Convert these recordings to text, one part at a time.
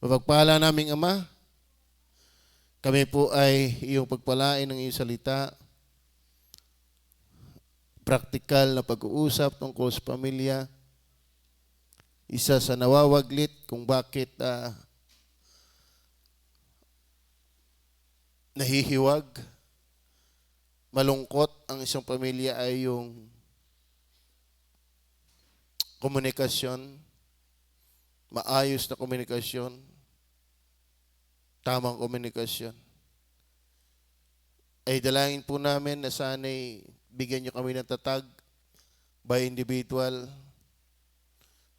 Mapagpala naming Ama, kami po ay iyong pagpalain ng iyong salita, praktikal na pag-uusap tungkol sa pamilya, isa sa nawawaglit kung bakit nahihiwag, malungkot ang isang pamilya ay yung komunikasyon, maayos na komunikasyon, tamang komunikasyon. Ay dalangin po namin na sana'y bigyan niyo kami ng tatag by individual,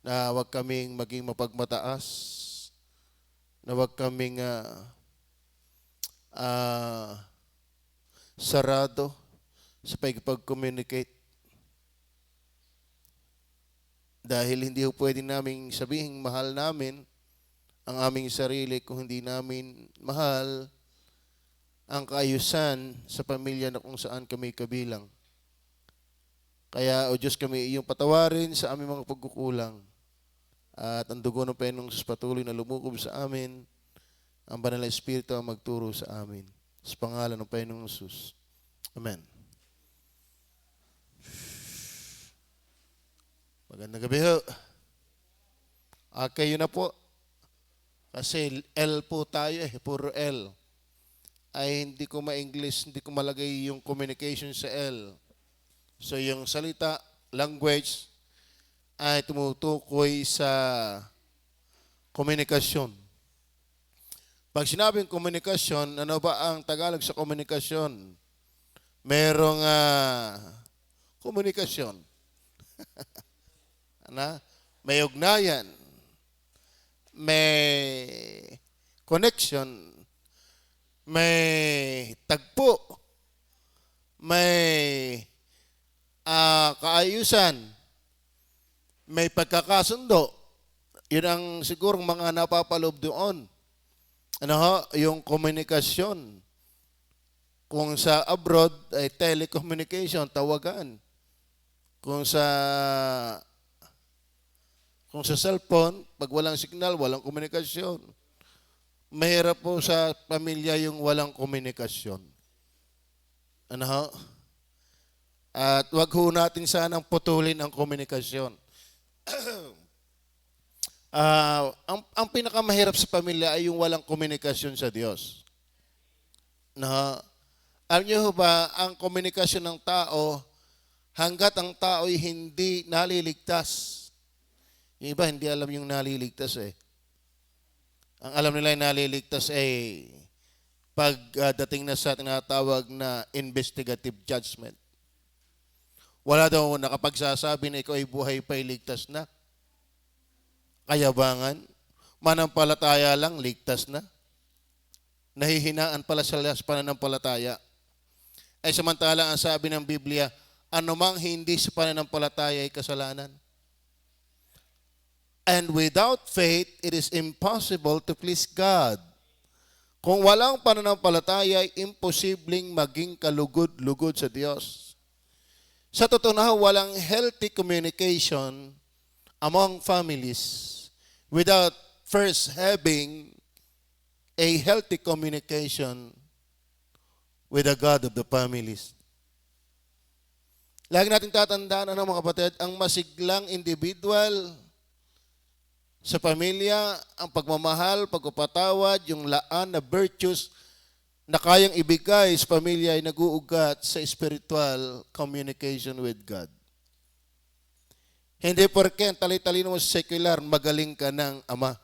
na huwag kaming maging mapagmataas, na huwag kaming sarado sa pag-communicate. Dahil hindi po pwede namin sabihin mahal namin ang aming sarili kung hindi namin mahal ang kaayusan sa pamilya na kung saan kami kabilang. Kaya, O Diyos, kami iyong patawarin sa aming mga pagkukulang. At ang dugo ng Panginoong Jesus patuloy na lumukob sa amin. Ang Banal na Espiritu ang magturo sa amin. Sa pangalan ng Panginoong Jesus. Amen. Magandang gabi ho. Kayo na po. Kasi L po tayo puro L. Ay hindi ko ma-English, hindi ko malagay yung communication sa L. So yung salita, language, ay tumutukoy sa komunikasyon. Pag sinabing komunikasyon, ano ba ang Tagalog sa komunikasyon? Merong komunikasyon. May ugnayan, may connection, may tagpo, may kaayusan, may pagkakasundo. Yun ang sigurong mga napapaloob doon. Yung komunikasyon. Kung sa abroad ay telecommunication, tawagan. Kung sa cellphone, pag walang signal, walang komunikasyon. Mahirap po sa pamilya yung walang komunikasyon. At wag ho natin sanang putulin ang komunikasyon. Ang pinakamahirap sa pamilya ay yung walang komunikasyon sa Diyos. Alam niyo ba, ang komunikasyon ng tao, hanggat ang tao ay hindi naliligtas. Yung iba, hindi alam yung naliligtas Ang alam nila yung naliligtas pagdating na sa tinatawag na investigative judgment. Wala daw nakapagsasabi na ikaw ay buhay pa'y ligtas na. Kayabangan, manampalataya lang, ligtas na. Nahihinaan pala sa pananampalataya. Ay samantala ang sabi ng Biblia, anumang hindi sa pananampalataya ay kasalanan. And without faith, it is impossible to please God. Kung walang pananampalataya, ay imposibleng maging kalugod-lugod sa Diyos. Sa totoo na, walang healthy communication among families without first having a healthy communication with the God of the families. Lagi natin tatandaan, mga kapatid, ang masiglang individual sa pamilya, ang pagmamahal, pagpapatawad, yung laan na virtues na kayang ibigay sa pamilya ay nag-uugat sa spiritual communication with God. Hindi porke ang tali-talino mo sa secular, magaling ka ng ama,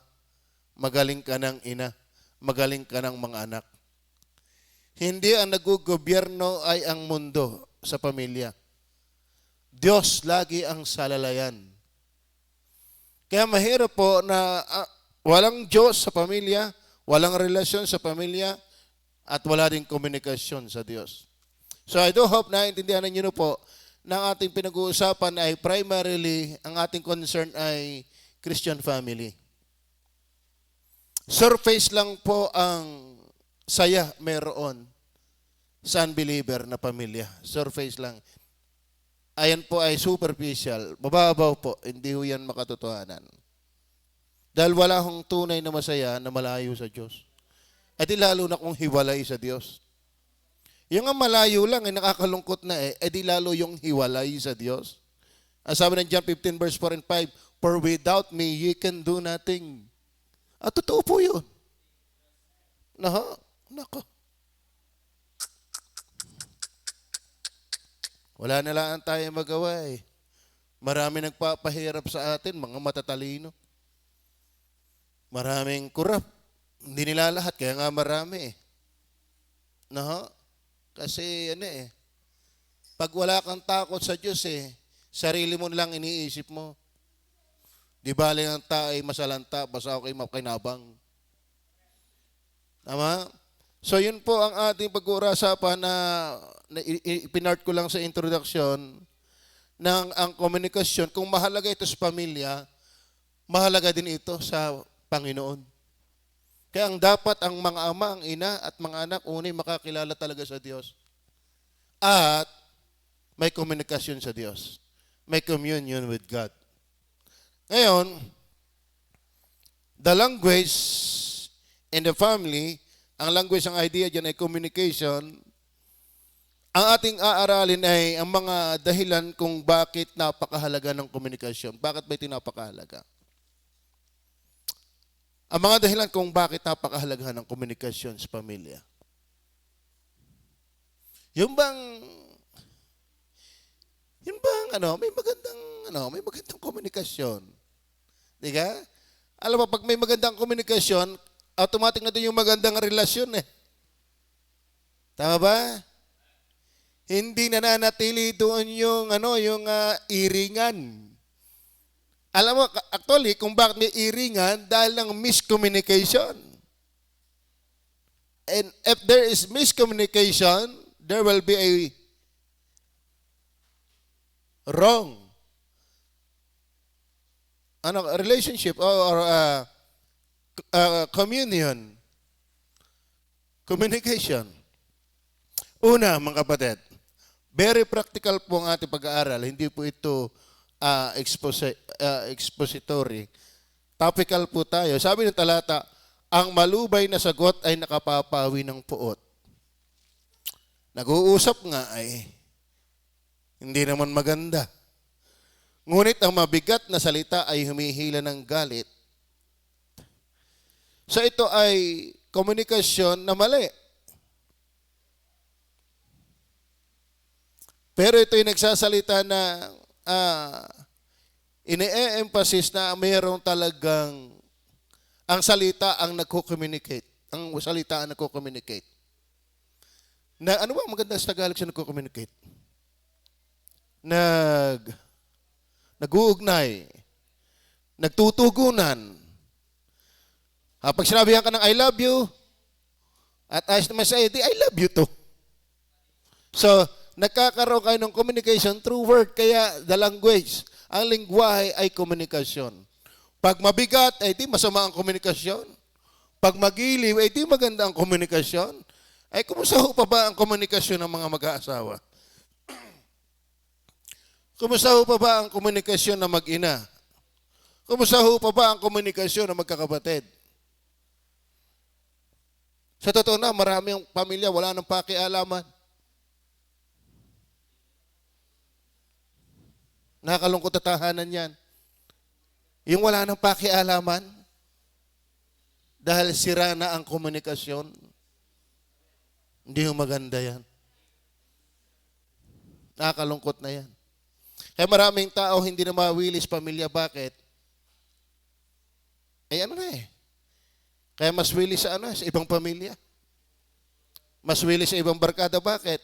magaling ka ng ina, magaling ka ng mga anak. Hindi ang nagugobyerno ay ang mundo sa pamilya. Diyos lagi ang salalayan. Kaya mahirap po na walang Diyos sa pamilya, walang relasyon sa pamilya, at wala rin komunikasyon sa Diyos. So I do hope na intindihan niyo po na ang ating pinag-uusapan ay primarily, ang ating concern ay Christian family. Surface lang po ang saya meron sa unbeliever na pamilya. Surface lang. Ayan po ay superficial. Mababaw po. Hindi ho yan makatotohanan. Dahil wala akong tunay na masaya na malayo sa Diyos. At di lalo na kung hiwalay sa Diyos. Yung nga malayo lang, nakakalungkot na di lalo yung hiwalay sa Diyos. Ang sabi ng John 15 verse 4 and 5, "For without me, ye can do nothing." At totoo po yun. Nako. Wala na lang tayo magawa eh. Marami nagpapahirap sa atin, mga matatalino. Maraming kurap. Hindi nila lahat, kaya nga marami eh. Kasi pag wala kang takot sa Diyos sarili mo lang iniisip mo. Di bali ang tao ay masalanta, basta ako ay makinabang. Tama? So yun po ang ating pag-uusapan na ipinart ko lang sa introduction ng ang komunikasyon. Kung mahalaga ito sa pamilya, mahalaga din ito sa Panginoon. Kaya ang dapat ang mga ama, ang ina at mga anak, unay makakilala talaga sa Diyos. At may komunikasyon sa Diyos. May communion with God. Ngayon, the language in the family, ang language, ang idea dyan ay communication. Ang ating aaralin ay ang mga dahilan kung bakit napakahalaga ng komunikasyon. Bakit ba ito napakahalaga? Ang mga dahilan kung bakit napakahalaga ng komunikasyon sa pamilya. Yung bang may magandang komunikasyon. Di ka? Alam mo, pag may magandang komunikasyon, automatic na din yung magandang relasyon eh. Tama ba? Hindi nananatili doon yung iringan. Alam mo, actually, kung bakit may iringan, dahil ng miscommunication. And if there is miscommunication, there will be a wrong relationship or communion. Communication. Una, mga kapatid, very practical po ang ating pag-aaral. Hindi po ito expository. Topical po tayo. Sabi ng talata, ang malubay na sagot ay nakapapawi ng puot. Nag-uusap nga ay hindi naman maganda. Ngunit ang mabigat na salita ay humihila ng galit. So ito ay komunikasyon na mali. Pero ito ay nagsasalita na ine-emphasize na mayroong talagang ang salita ang nagko-communicate. Ang salita ang nagko-communicate. Na ano ba maganda sa Tagalog siya nagko-communicate? Nag-uugnay. Nagtutugunan. Pag sinabihan ka ng I love you, at ayos naman sa I love you too. So, nagkakaroon kayo ng communication through word, kaya the language. Ang lingwahe ay komunikasyon. Pag mabigat, ay di masama ang komunikasyon. Pag magiliw, ay di maganda ang komunikasyon. Ay kumusta ho pa ba ang komunikasyon ng mga mag-aasawa? Kumusta ho pa ba ang komunikasyon ng mag-ina? Kumusta ho pa ba ang komunikasyon ng magkakapatid? Sa totoo na, marami ang pamilya wala nang pakialaman. Nakakalungkot na tahanan yan. Yung wala nang pakialaman, dahil sira na ang komunikasyon, hindi yung maganda yan. Nakakalungkot na yan. Kaya maraming tao hindi na mawilis pamilya. Bakit? Kaya mas wilis sa sa ibang pamilya. Mas wilis sa ibang barkada. Bakit?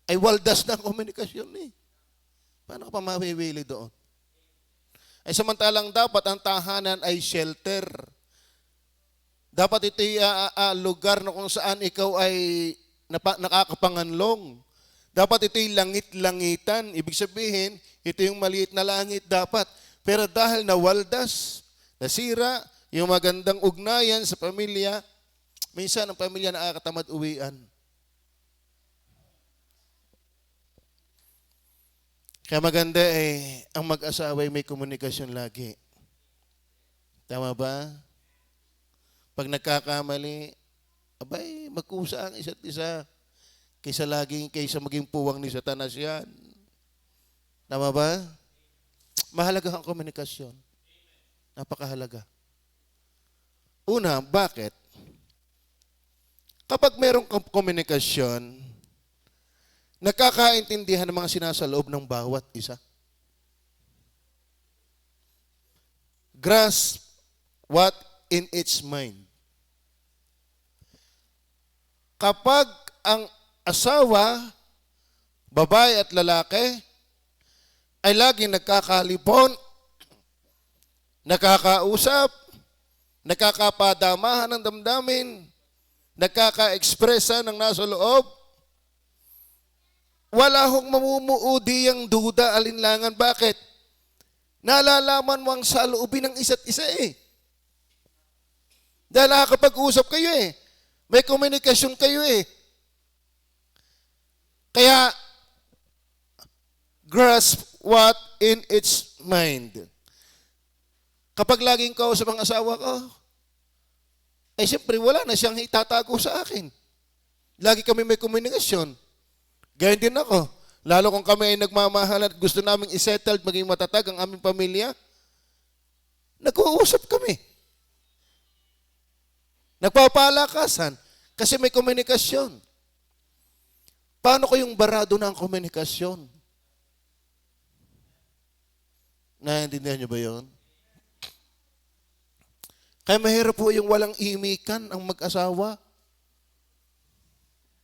Ay waldas na ang komunikasyon eh. Paano ka pa mawiwili doon? Ay samantalang dapat ang tahanan ay shelter. Dapat ito lugar na kung saan ikaw ay nakakapanganlong. Dapat ito'y langit-langitan. Ibig sabihin, ito yung maliit na langit dapat. Pero dahil nawaldas, nasira, yung magandang ugnayan sa pamilya, minsan ang pamilya nakakatamad uwian. Kaya maganda ang mag-asawa ay may komunikasyon lagi. Tama ba? Pag nagkakamali, abay, magkusa ang isa't isa. Kaysa maging puwang ni Satanas yan. Tama ba? Mahalaga ang komunikasyon. Napakahalaga. Una, bakit? Kapag merong komunikasyon, nakakaintindihan ng mga sinasaloob ng bawat isa. Grasp what in its mind. Kapag ang asawa, babae at lalaki, ay laging nagkakalipon, nakakausap, nakakapadamahan ng damdamin, nakaka-ekspresa ng nasa loob, wala hong mamumuudi ang duda, alinlangan. Bakit? Nalalaman mo ang saloobin ng isa't isa Dahil nakakapag-usap kayo May komunikasyon kayo Kaya, grasp what in its mind. Kapag laging kausap ang asawa ko, siyempre wala na siyang itatago sa akin. Lagi kami may komunikasyon. Gayon din ako. Lalo kung kami ay nagmamahal at gusto naming isettle, maging matatag ang aming pamilya, nag-uusap kami. Nagpapalakasan kasi may komunikasyon. Paano kayong barado na ang komunikasyon? Naiintindihan niyo ba yun? Kaya mahirap po yung walang imikan ang mag-asawa.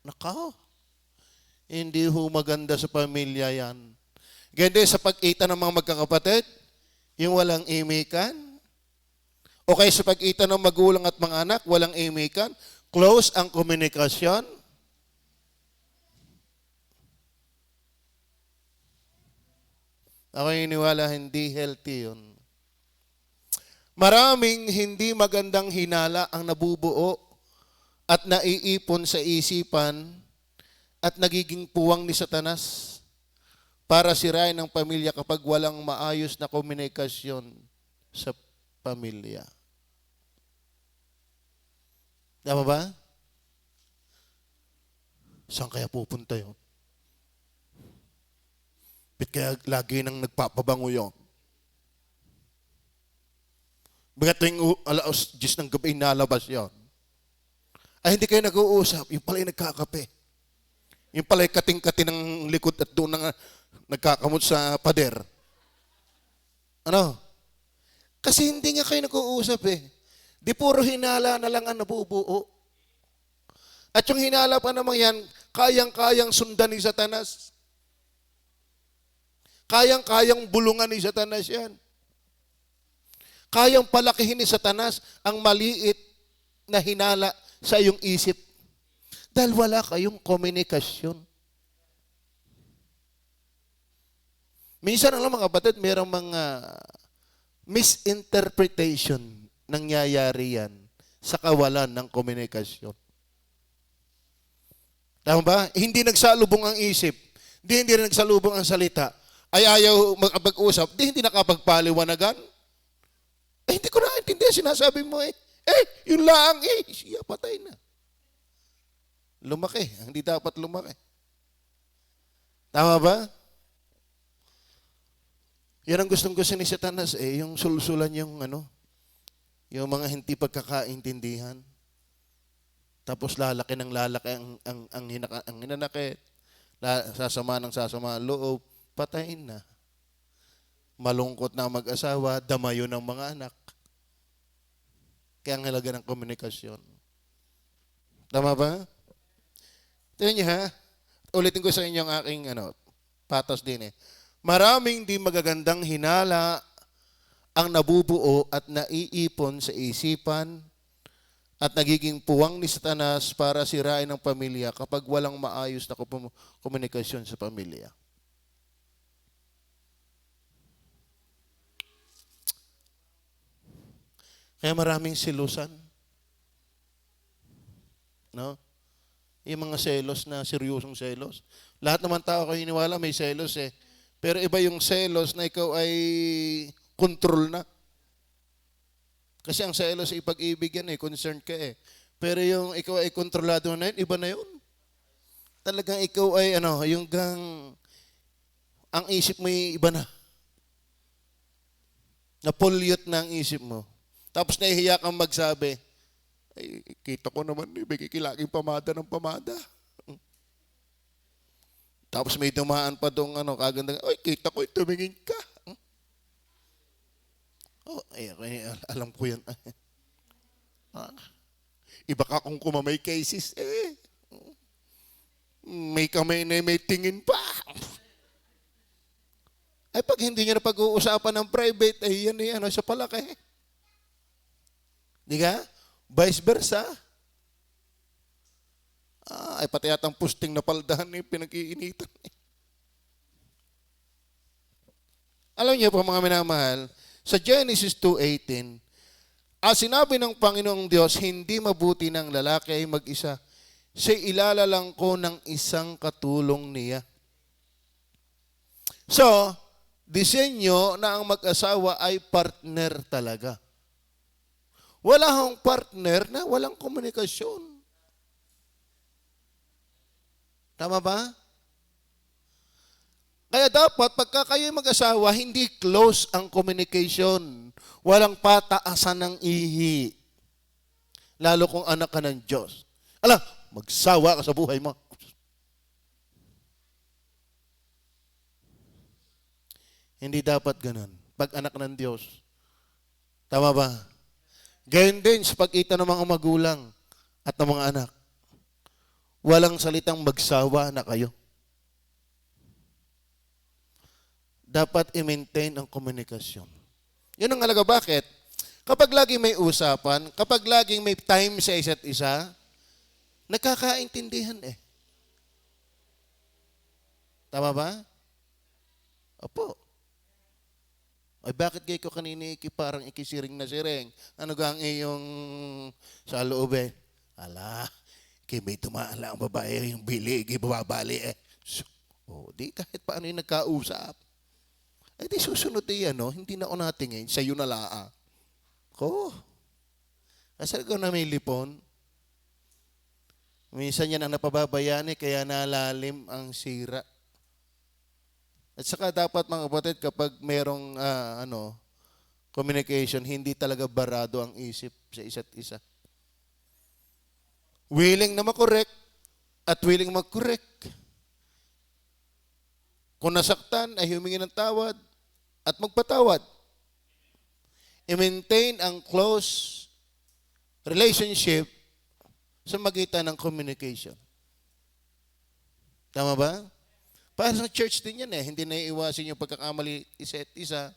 Naka, hindi ho maganda sa pamilya yan. Ganda sa pag-ita ng mga magkakapatid, yung walang imikan. O kaya sa pag-ita ng magulang at mga anak, walang imikan. Close ang komunikasyon. Ako iniwala, hindi healthy yun. Maraming hindi magandang hinala ang nabubuo at naiipon sa isipan at nagiging puwang ni Satanas para sirain ang pamilya kapag walang maayos na komunikasyon sa pamilya. Tama ba? Saan kaya pupunta yun? Kaya lagi nang nagpapabango yun. Bagat tuwing alas 10 ng gabi nalabas yun. Ay hindi kayo nag-uusap, yung pala'y nagkakape. Yung pala'y kating-kating ng likod at doon na nagkakamot sa pader. Ano? Kasi hindi nga kayo nag-uusap Di puro hinala na lang ang nabubuo. At yung hinala pa naman yan, kayang-kayang sundan ni Satanas. Kayang-kayang bulungan ni Satanas yan. Kayang palakihin ni Satanas ang maliit na hinala sa iyong isip. Dahil wala kayong komunikasyon. Minsan lang mga kapatid, mayroong mga misinterpretation nangyayari yan sa kawalan ng komunikasyon. Tama ba? Hindi nagsalubong ang isip. Hindi rin nagsalubong ang salita. Ay ayaw makapag-usap, hindi nakapagpaliwanagan. Hindi ko naintindihan sinasabi mo yun lang siya patay na. Lumaki, hindi dapat lumaki. Tama ba? Yan ang gustong-gusto ni Satanas yung sulsulan yung yung mga hindi pagkakaintindihan. Tapos lalaki ng lalaki ang hinanakit. Sasama ng sasama ang loob. Patayin na. Malungkot na mag-asawa, damayo ng mga anak. Kaya ang halaga ng komunikasyon. Tama ba? Tignan niyo ulitin ko sa inyo ang aking patos din Maraming di magagandang hinala ang nabubuo at naiipon sa isipan at nagiging puwang ni Satanas para sirain ang pamilya kapag walang maayos na komunikasyon sa pamilya. Kaya maraming silusan. No? Yung mga selos na seryosong selos. Lahat naman tao kayo iniwala may selos Pero iba yung selos na ikaw ay control na. Kasi ang selos ay pag-ibig yan concerned ka eh. Pero yung ikaw ay kontrolado na yun, iba na yun. Talagang ikaw ay yung ang isip mo ay iba na. Na-pollute na ang isip mo. Tapos nahihiya kang magsabi, ay, kita ko naman, may kikilaging pamada ng pamada. Tapos may dumaan pa doon, kaganda, ay, kita ko, tumingin ka. Oh, alam ko yan. Iba ka kung kumamay cases, may kamay na may tingin pa. Ay, pag hindi nyo na pag-uusapan ng private, ay yan sa palaki. Di ka? Vice versa. Ay, pati yatang pusting na paldahan pinag-iinitan. Alam niyo po mga minamahal, sa Genesis 2:18, sinabi ng Panginoong Diyos, hindi mabuti ng lalaki ay mag-isa. Siya ilalalang ko ng isang katulong niya. So, disenyo na ang mag-asawa ay partner talaga. Wala hong partner na walang komunikasyon. Tama ba? Kaya dapat, pagka kayo mag-asawa, hindi close ang communication. Walang pataasan ng ihi. Lalo kung anak ka ng Diyos. Magsawa ka sa buhay mo. Hindi dapat ganun. Pag anak ng Diyos. Tama ba? Gayon din sa pag-ita ng mga magulang at ng mga anak. Walang salitang magsawa na kayo. Dapat i-maintain ang komunikasyon. Yun ang halaga. Bakit? Kapag laging may usapan, kapag laging may time sa isa't isa, nagkakaintindihan Tama ba? Opo. Ay, bakit kayo kanina parang ikisiring na siring? Ano gang iyong sa loob may tumaala ang babae, yung bilig, babali So, di kahit paano yung nagkausap. Ay, di susunod hindi na ako natingin, sa'yo na laa. Kasi ko na may lipon. Minsan yan ang napababayani, kaya nalalim ang sira. At saka dapat mga kapatid, kapag merong communication, hindi talaga barado ang isip sa isa't isa. Willing na makorek at willing mag-correct. Kung nasaktan, ay humingi ng tawad at magpatawad. I-maintain ang close relationship sa magitan ng communication. Tama ba? Para sa church din yan Hindi na iiwasin yung pagkakamali isa't isa.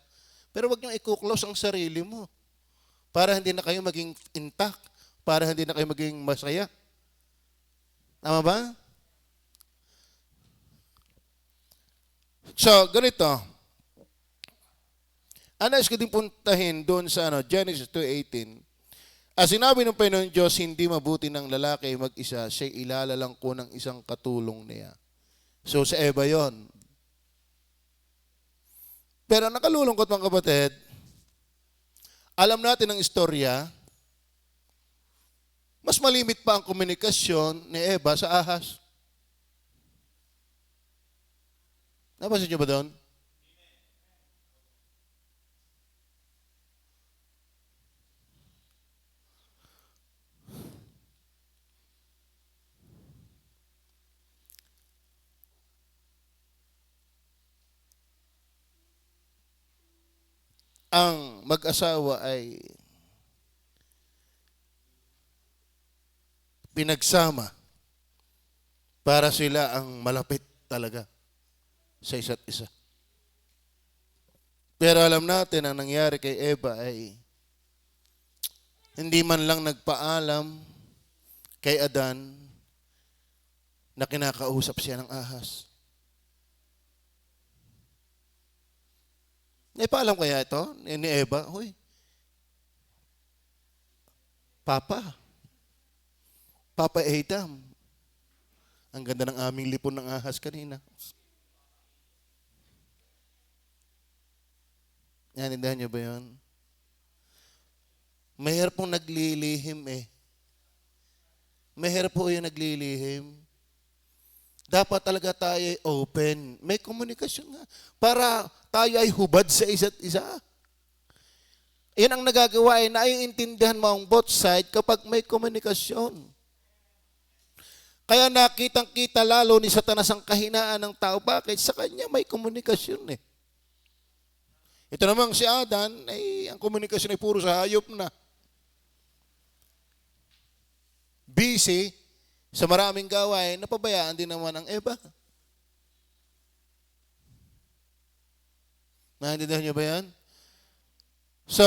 Pero wag niyong i-close ang sarili mo. Para hindi na kayo maging intact. Para hindi na kayo maging masaya. Tama ba? So, ganito. Nais ko din puntahin doon sa Genesis 2:18. Sinabi ng Panginoon Diyos, hindi mabuti ng lalaki mag-isa, siya ilalalang ko ng isang katulong niya. So, sa Eva yon. Pero nakalulungkot mga kapatid, alam natin ang istorya, mas malimit pa ang komunikasyon ni Eva sa ahas. Napansin niyo ba doon? Ang mag-asawa ay pinagsama para sila ang malapit talaga sa isa't isa. Pero alam natin ang nangyari kay Eva ay hindi man lang nagpaalam kay Adan na kinakausap siya ng ahas. Naipaalam kaya ito ni Eva? Hoy, Papa Adam, ang ganda ng aming lipon ng ahas kanina. Naintindihan niyo ba yun? Mahirap pong naglilihim eh. Mahirap po yung naglilihim. Dapat talaga tayo ay open. May komunikasyon nga. Para tayo ay hubad sa isa't isa. Yan ang nagagawa ay naiintindihan mo ang both side kapag may komunikasyon. Kaya nakitang-kita lalo ni Satanas ang kahinaan ng tao. Bakit? Sa kanya may komunikasyon eh. Ito namang si Adan, ay ang komunikasyon ay puro sa hayop na. Busy, sa maraming gawain, napabayaan din naman ang Eva. Naintindihan niyo ba yan? So,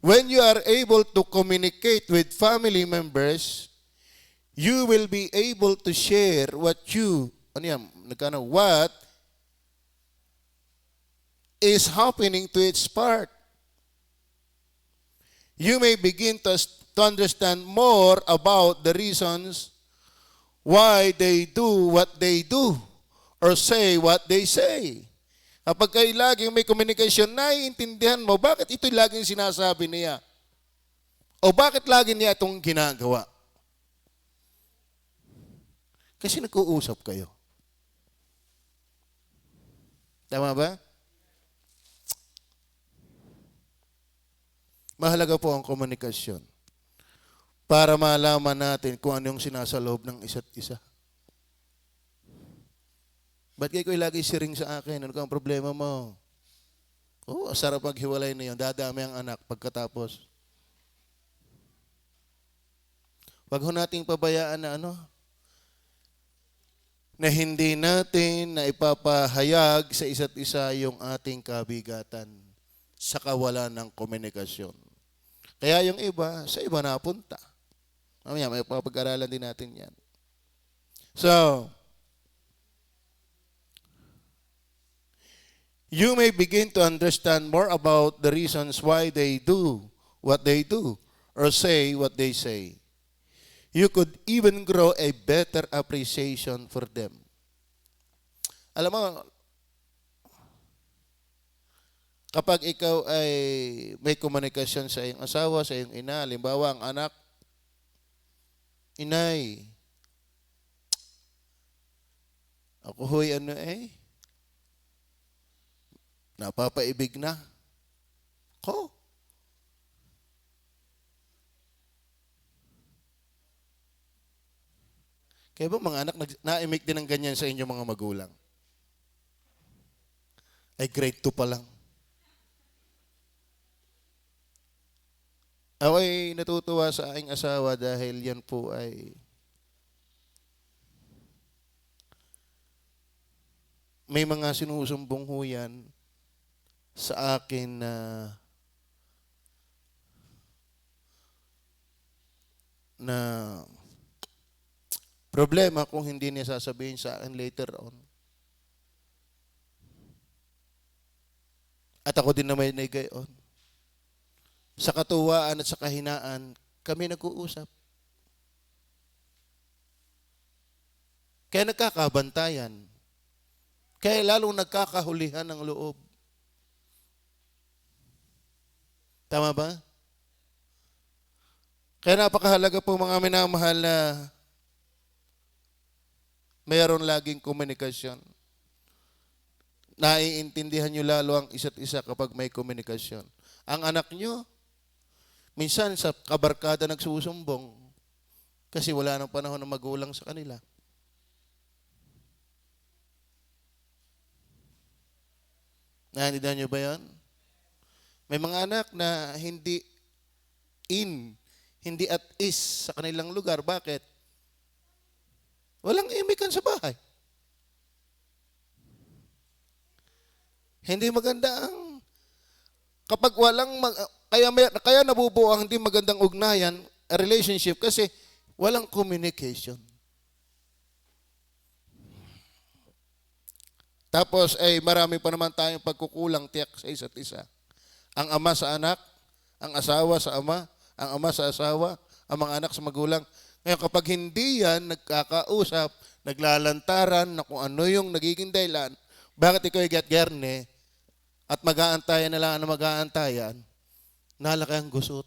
when you are able to communicate with family members, you will be able to share what is happening to its part. You may begin to understand more about the reasons why they do what they do or say what they say. Kapag kayo laging may communication, naiintindihan mo, bakit ito'y laging sinasabi niya? O bakit lagi niya itong ginagawa? Kasi nag-uusap kayo. Tama ba? Mahalaga po ang komunikasyon para malaman natin kung ano yung sinasaloob ng isa't isa. Ba't kayo lagi siring sa akin? Ano ang problema mo? Oh, sarap maghiwalay na yun. Dadami ang anak pagkatapos. Wag ho nating pabayaan na na hindi natin na ipapahayag sa isa't isa yung ating kabigatan sa kawalan ng komunikasyon. Kaya yung iba, sa iba napunta. Mamaya, may papag-aralan din natin yan. So, you may begin to understand more about the reasons why they do what they do or say what they say. You could even grow a better appreciation for them. Alam mo, kapag ikaw ay may komunikasyon sa iyong asawa, sa iyong ina, halimbawa ang anak, inay, ako ho'y napapaibig na. Ko. Kaya ba mga anak, naimik din ng ganyan sa inyong mga magulang? Ay grade 2 pa lang. Ako ay natutuwa sa aking asawa dahil yan po ay may mga sinusumbong ho yan sa akin na problema kung hindi niya sasabihin sa akin later on. At ako din naman ay gayon. Sa katuwaan at sa kahinaan, kami nag-uusap. Kaya nagkakabantayan. Kaya lalong nagkakahulihan ng loob. Tama ba? Kaya napakahalaga po mga minamahal na mayroon laging komunikasyon. Naiintindihan nyo lalo ang isa't isa kapag may komunikasyon. Ang anak nyo, minsan sa kabarkada nagsusumbong kasi wala nang panahon ng magulang sa kanila. Naintindihan nyo ba yan? May mga anak na hindi at is sa kanilang lugar. Bakit? Walang imikan sa bahay. Hindi maganda ang kapag kaya nabubuo ang hindi magandang ugnayan, a relationship kasi walang communication. Tapos ay marami pa naman tayong pagkukulang tiyak sa isa't isa. Ang ama sa anak, ang asawa sa ama, ang ama sa asawa, ang mga anak sa magulang. Ngayon kapag hindi yan nagkakausap, naglalantaran na kung ano yung nagiging dahilan, bakit ikaw igat-gerne, at mag-aantayan na lang ang mag-aantayan, nalaki ang gusot.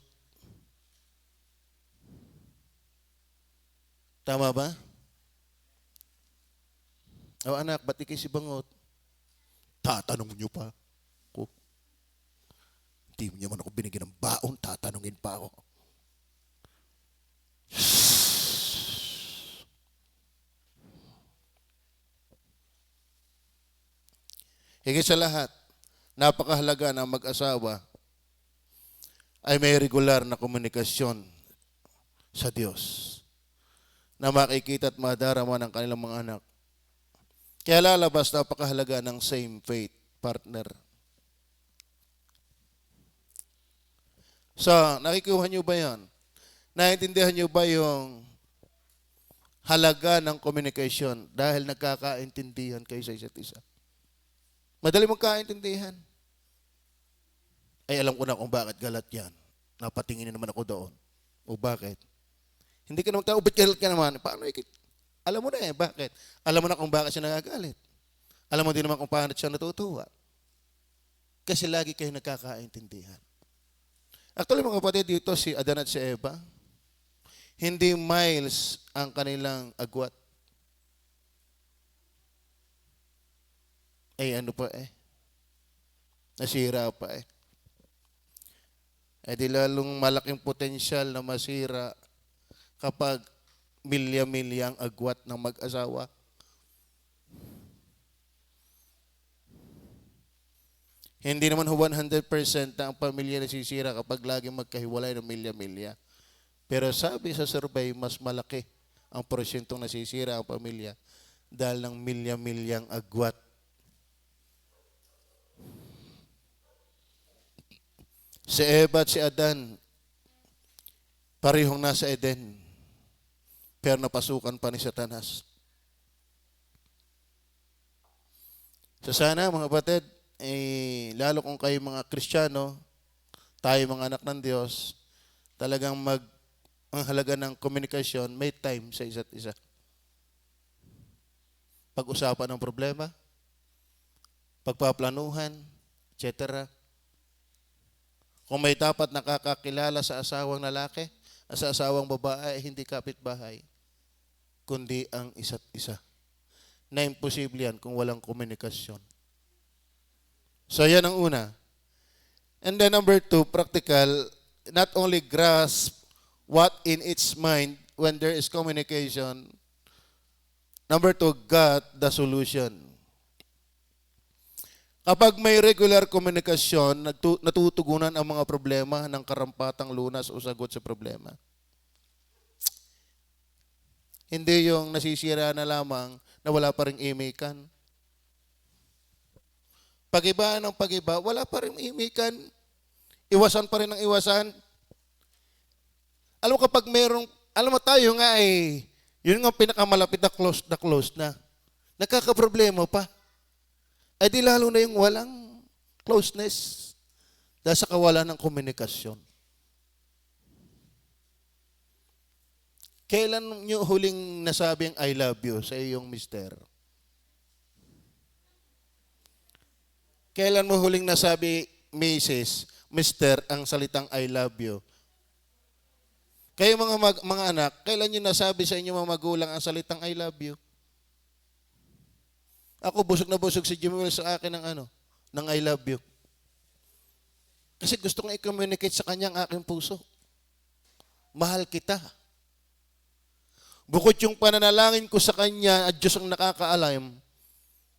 Tama ba? O anak, ba't ikay si Bangot? Tatanong niyo pa ako. Hindi niyo man ako binigyan ng baon, tatanungin pa ako. Higit sa lahat, napakahalaga na mag-asawa ay may regular na komunikasyon sa Diyos na makikita at madarama ng kanilang mga anak. Kaya lalabas, napakahalaga ng same faith partner. So, nakikuha niyo ba yan? Naintindihan niyo ba yung halaga ng communication dahil nagkakaintindihan kayo sa isa't isa? Madali magkaintindihan. Ay, alam ko na kung bakit galat yan. Napatingin naman ako doon. O bakit? Hindi ka naman tao, ba't galit ka naman? Paano ikit? Alam mo na bakit? Alam mo na kung bakit siya nagagalit. Alam mo din naman kung paano siya natutuwa. Kasi lagi kayo nagkakaintindihan. Actually, mga kapatid, dito si Adan at si Eva, hindi miles ang kanilang agwat. Ay ano pa nasira pa di lalong malaking potensyal na masira kapag milya-milya ang agwat ng mag-asawa. Hindi naman 100% na ang pamilya nasisira kapag laging magkahiwalay ng milya-milya. Pero sabi sa survey, mas malaki ang porsyentong nasisira ang pamilya dahil ng milya-milyang agwat. Si Eva at si Adan, parehong nasa Eden, pero napasukan pa ni Satanas. So sana mga kapatid, lalo kung kayo mga Kristiyano, tayo mga anak ng Diyos, talagang ang halaga ng komunikasyon, may time sa isa't isa. Pag-usapan ng problema, pagpaplanuhan, etc. Kung may dapat nakakakilala sa asawang lalaki, sa asawang babae, hindi kapitbahay, kundi ang isa't isa. Na imposible yan kung walang komunikasyon. So yan ang una. And then number 2, practical, not only grasp what in its mind when there is communication. Number 2, got the solution. Kapag may regular komunikasyon, natutugunan ang mga problema ng karampatang lunas o sagot sa problema. Hindi yung nasisira na lamang na wala pa ring imikan. Pag-iba ng pag-iba, wala pa ring imikan. Iwasan pa rin ang iwasan. Alam mo kapag alam mo tayo nga yun nga pinakamalapit na close na. Nagkakaproblema pa. Ay di lalo na yung walang closeness dahil sa kawalan ng komunikasyon. Kailan nyo huling nasabing I love you sa iyong mister? Kailan mo huling nasabi, Mrs., Mister, ang salitang I love you? Kayo mga anak, kailan nyo nasabi sa inyong mga magulang ang salitang I love you? Ako, busog na busog si Jimmy Will sa akin ng I love you. Kasi gusto kong i-communicate sa kanya ang aking puso. Mahal kita. Bukod yung pananalangin ko sa kanya at Diyos ang nakakaalam,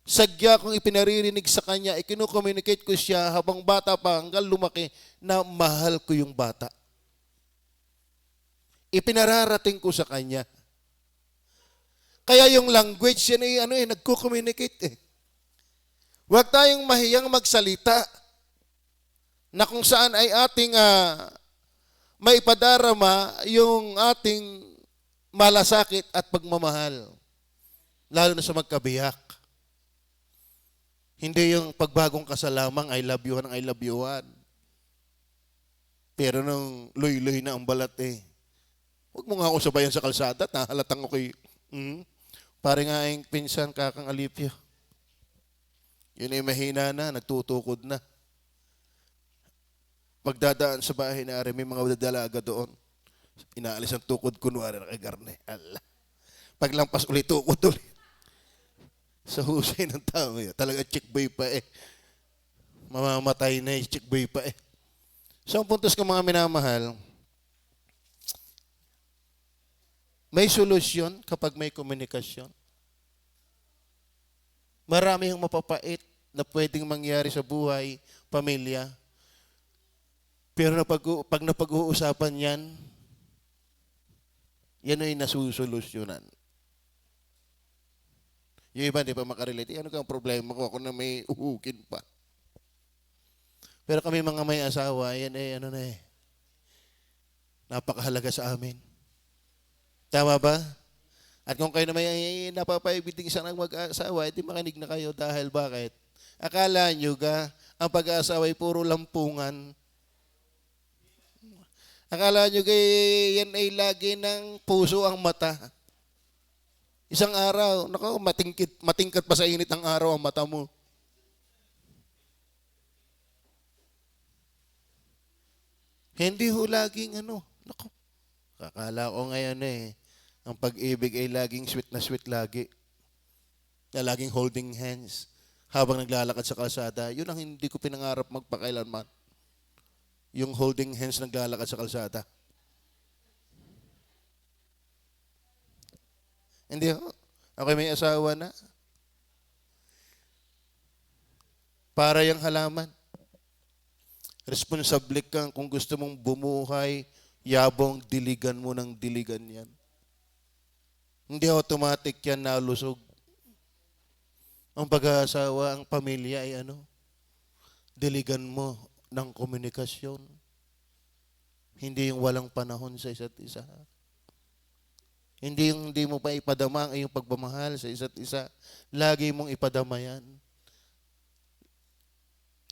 sadya kong ipinaririnig sa kanya, ikinu-communicate ko siya habang bata pa hanggang lumaki na mahal ko yung bata. Ipinararating ko sa kanya. Kaya yung language yan nagko-communicate Huwag tayong mahiyang magsalita na kung saan ay ating maipadarama yung ating malasakit at pagmamahal. Lalo na sa magkabiyak. Hindi yung pagbagong kasalamang I love you ng I love you-an. Pero nung luy-luy na ang balat huwag mo nga ako sabayan sa kalsada at nahalatang ako pare nga ang pinsan kakang Alipio. Yun ay mahina na, nagtutukod na. Pagdadaan sa bahay ni Ari, may mga dalaga doon. Inaalis ang tukod kunwari na kay Garne. Allah. Paglampas ulit, tukod ulit. Sa husay ng tao yun. Talaga chickboy pa eh. Mamamatay na eh, chickboy pa eh. So, ang puntos ko mga minamahal, may solusyon kapag may komunikasyon. Marami ang mapapait na pwedeng mangyari sa buhay, pamilya. Pero pag napag-uusapan yan ay nasusolusyonan. Yung iba, di pa makarelate. Ano kang problema ko? Ako na may uhukin pa. Pero kami mga may asawa, yan napakahalaga sa amin. Tama ba? At kung kayo na may napapaibiting sa mag-asawa, edi makinig na kayo dahil bakit? Akala nyo ang pag-aasawa ay puro lampungan. Akala nyo yan ay lagi ng puso ang mata. Isang araw, matingkat pa sa init ng araw ang mata mo. Hindi ho laging kakala ko ngayon ang pag-ibig ay laging sweet na sweet lagi. Na laging holding hands habang naglalakad sa kalsada. Yun ang hindi ko pinangarap magpakailanman. Yung holding hands naglalakad sa kalsada. Hindi ho. Ako may asawa na. Para yung halaman. Responsable kang kung gusto mong bumuhay, yabong, diligan mo ng diligan yan. Hindi automatic yan nalusog. Ang pag-aasawa, ang pamilya ay diligan mo ng komunikasyon. Hindi yung walang panahon sa isa't isa. Hindi yung hindi mo pa ipadama ang iyong pagmamahal sa isa't isa. Lagi mong ipadama yan.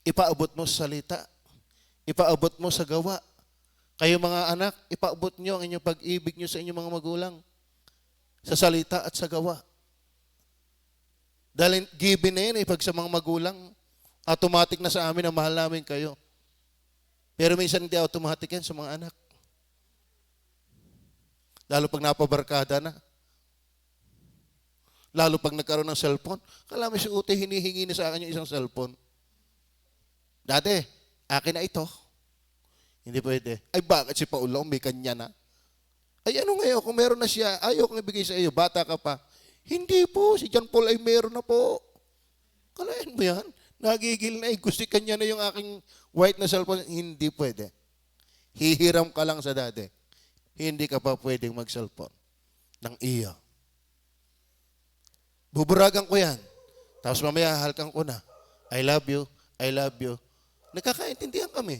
Ipaabot mo sa salita. Ipaabot mo sa gawa. Kayo mga anak, ipaabot nyo ang inyong pag-ibig nyo sa inyong mga magulang. Sa salita at sa gawa. Dahil given na yan, pag sa mga magulang, automatic na sa amin na mahal namin kayo. Pero minsan hindi automatic yan sa mga anak. Lalo pag napabarkada na. Lalo pag nagkaroon ng cellphone. Kala mo si Ute, hinihingi na sa akin yung isang cellphone. Dati, akin na ito. Hindi pwede. Ay bakit si Paulo, may kanya na? Ay ano ngayon, kung meron na siya, ayaw kong ibigay sa iyo, bata ka pa. Hindi po, si John Paul ay meron na po. Kalain mo yan? Nagigil na, gusto kanya na yung aking white na cellphone. Hindi pwede. Hihiram ka lang sa dati. Hindi ka pa pwedeng mag-cellphone ng iyo. Buburagan ko yan. Tapos mamaya halkan ko na. I love you, I love you. Nagkakaintindihan kami.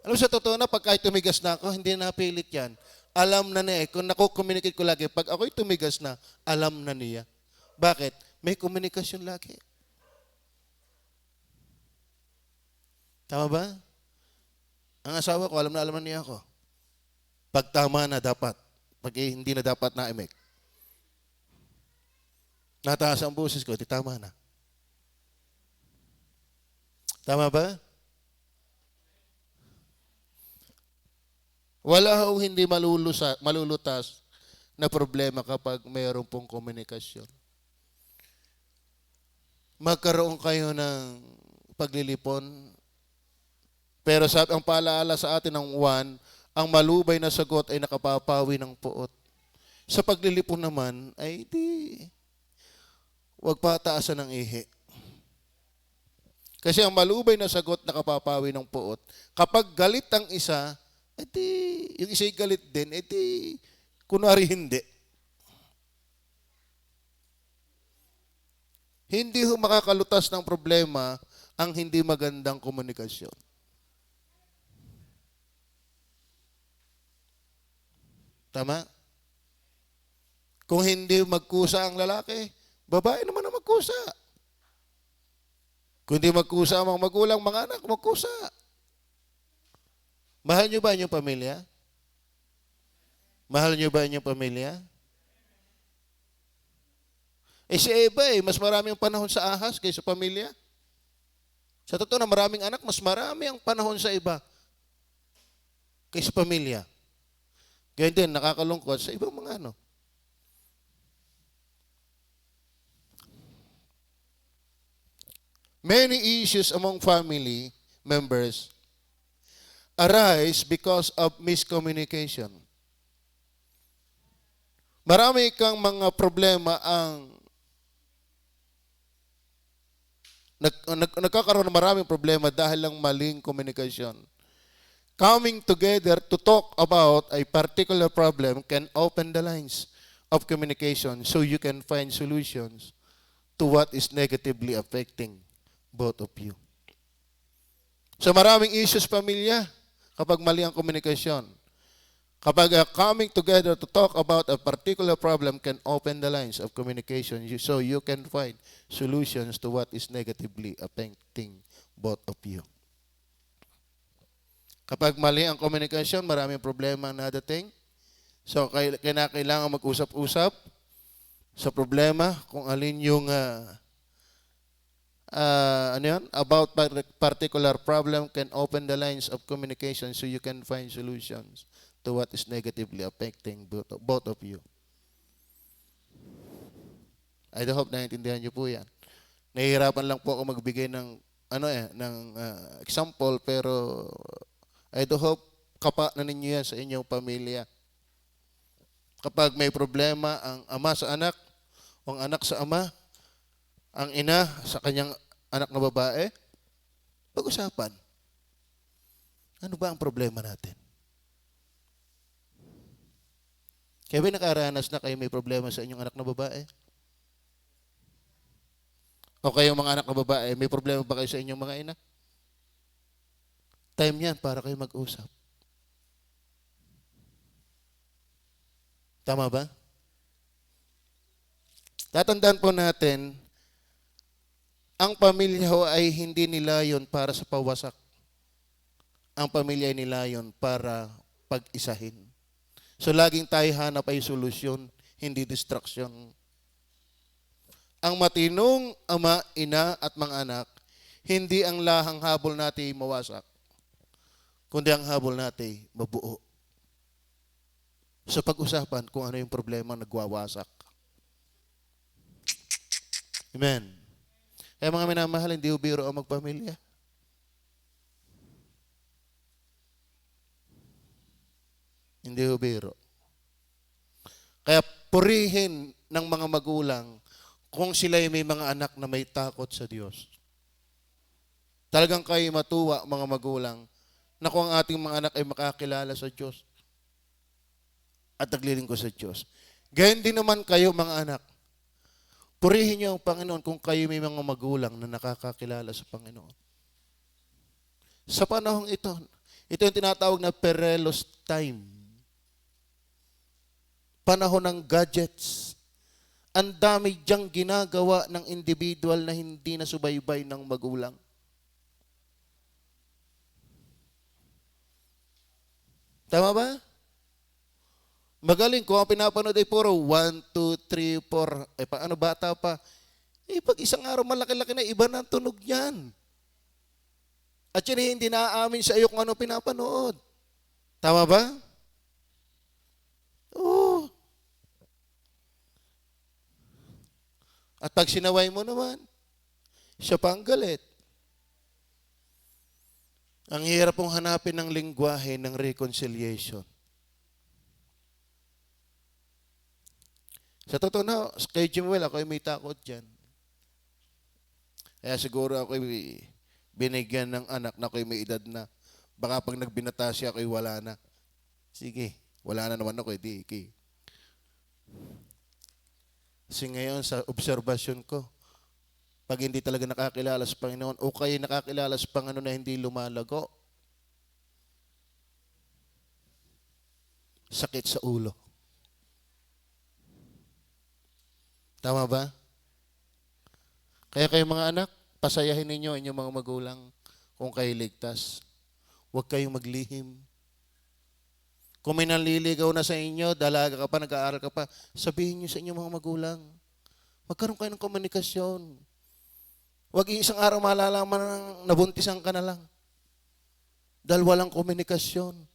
Alam sa totoo na, pag kahit tumigas na ako, hindi na napilit yan. Alam na niya. Kung naku-communicate ko lagi, pag ako'y tumigas na, alam na niya. Bakit? May komunikasyon lagi. Tama ba? Ang asawa ko, alam na niya ako. Pag tama na dapat. Pag hindi na dapat na imek. Nataas ang boses ko, tama na. Tama ba? Wala ho hindi malulutas na problema kapag mayroon pong komunikasyon. Magkaroon kayo ng paglilipon. Pero ang paalaala sa atin ng 1, ang malubay na sagot ay nakapapawi ng puot. Sa paglilipon naman, ay huwag pataasan ng ihi. Kasi ang malubay na sagot nakapapawi ng puot. Kapag galit ang isa, yung isa'y galit din, kunwari hindi. Hindi ho makakalutas ng problema ang hindi magandang komunikasyon. Tama? Kung hindi magkusa ang lalaki, babae naman ang magkusa. Kung hindi magkusa ang mga magulang, mga anak, magkusa. Mahal nyo ba inyong pamilya? Mahal nyo ba inyong pamilya? Si Eva mas maraming panahon sa ahas kaysa pamilya. Sa totoo na maraming anak, mas marami ang panahon sa iba. kaysa pamilya. Ganyan din, nakakalungkot sa ibang mga ano. Many issues among family members arise because of miscommunication. Marami kang mga problema ang nagkakaroon ng maraming problema dahil lang maling komunikasyon. Coming together to talk about a particular problem can open the lines of communication so you can find solutions to what is negatively affecting both of you. So maraming issues pamilya kapag mali ang komunikasyon. Kapag coming together to talk about a particular problem can open the lines of communication so you can find solutions to what is negatively affecting both of you. Kapag mali ang komunikasyon, maraming problema na nadating. So, kailangan mag-usap-usap sa problema kung alin yung about particular problem can open the lines of communication so you can find solutions to what is negatively affecting both of you. I hope naiintindihan niyo po yan. Nahihirapan lang po ako magbigay ng example, pero I do hope kapa na ninyo yan sa inyong pamilya. Kapag may problema ang ama sa anak, o ang anak sa ama, ang ina sa kanyang anak na babae, pag-usapan. Ano ba ang problema natin? Kaya ba nakaranas na kayo may problema sa inyong anak na babae? O kayong mga anak na babae, may problema ba kayo sa inyong mga ina? Time yan para kayo mag-usap. Tama ba? Tatandaan po natin, ang pamilya ho ay hindi nilayon para sa pawasak. Ang pamilya ay nilayon para pag-isahin. So laging tayo hanap ay solusyon, hindi distraction. Ang matinong ama, ina at mga anak, hindi ang lahang habol natin mawasak, kundi ang habol natin mabuo. So pag-usapan kung ano yung problema nagwawasak. Amen. Kaya mga minamahal, hindi biro ang magpamilya. Hindi biro. Kaya purihin ng mga magulang kung sila may mga anak na may takot sa Diyos. Talagang kayo matuwa, mga magulang, na kung ang ating mga anak ay makakilala sa Diyos at naglilingkod sa Diyos. Gayon din naman kayo, mga anak. Purihin niyo ang Panginoon kung kayo may mga magulang na nakakakilala sa Panginoon. Sa panahong ito, ito yung tinatawag na perilous time. Panahon ng gadgets. Ang dami diyang ginagawa ng individual na hindi nasubaybay ng magulang. Tama ba? Magaling, kung ang pinapanood ay puro 1, 2, 3, 4, paano bata pa? Pag isang araw malaki-laki na, iba na ang tunog yan. At yun hindi naaamin sa iyo kung ano pinapanood. Tama ba? Oo. At pag sinaway mo naman, siya pa ang galit. Ang hirap pong hanapin ng lingwahe ng reconciliation. Sa totoo na, kay Jimwell, ako ay may takot dyan. Kaya siguro ako ay binigyan ng anak na ako'y may edad na. Baka pag nagbinata siya, ako'y wala na. Sige, wala na naman ako, di. Kasi ngayon, sa obserbasyon ko, pag hindi talaga nakakilala sa Panginoon, o kayo nakakilala sa Panginoon na hindi lumalago, sakit sa ulo. Tama ba? Kaya kayo mga anak, pasayahin ninyo inyong mga magulang kung kayo ligtas. Huwag kayong maglihim. Kung may nanliligaw na sa inyo, dalaga ka pa, nag-aaral ka pa, sabihin nyo sa inyong mga magulang. Magkaroon kayo ng komunikasyon. Huwag isang araw malalaman na nabuntisan ka na lang. Dahil walang komunikasyon.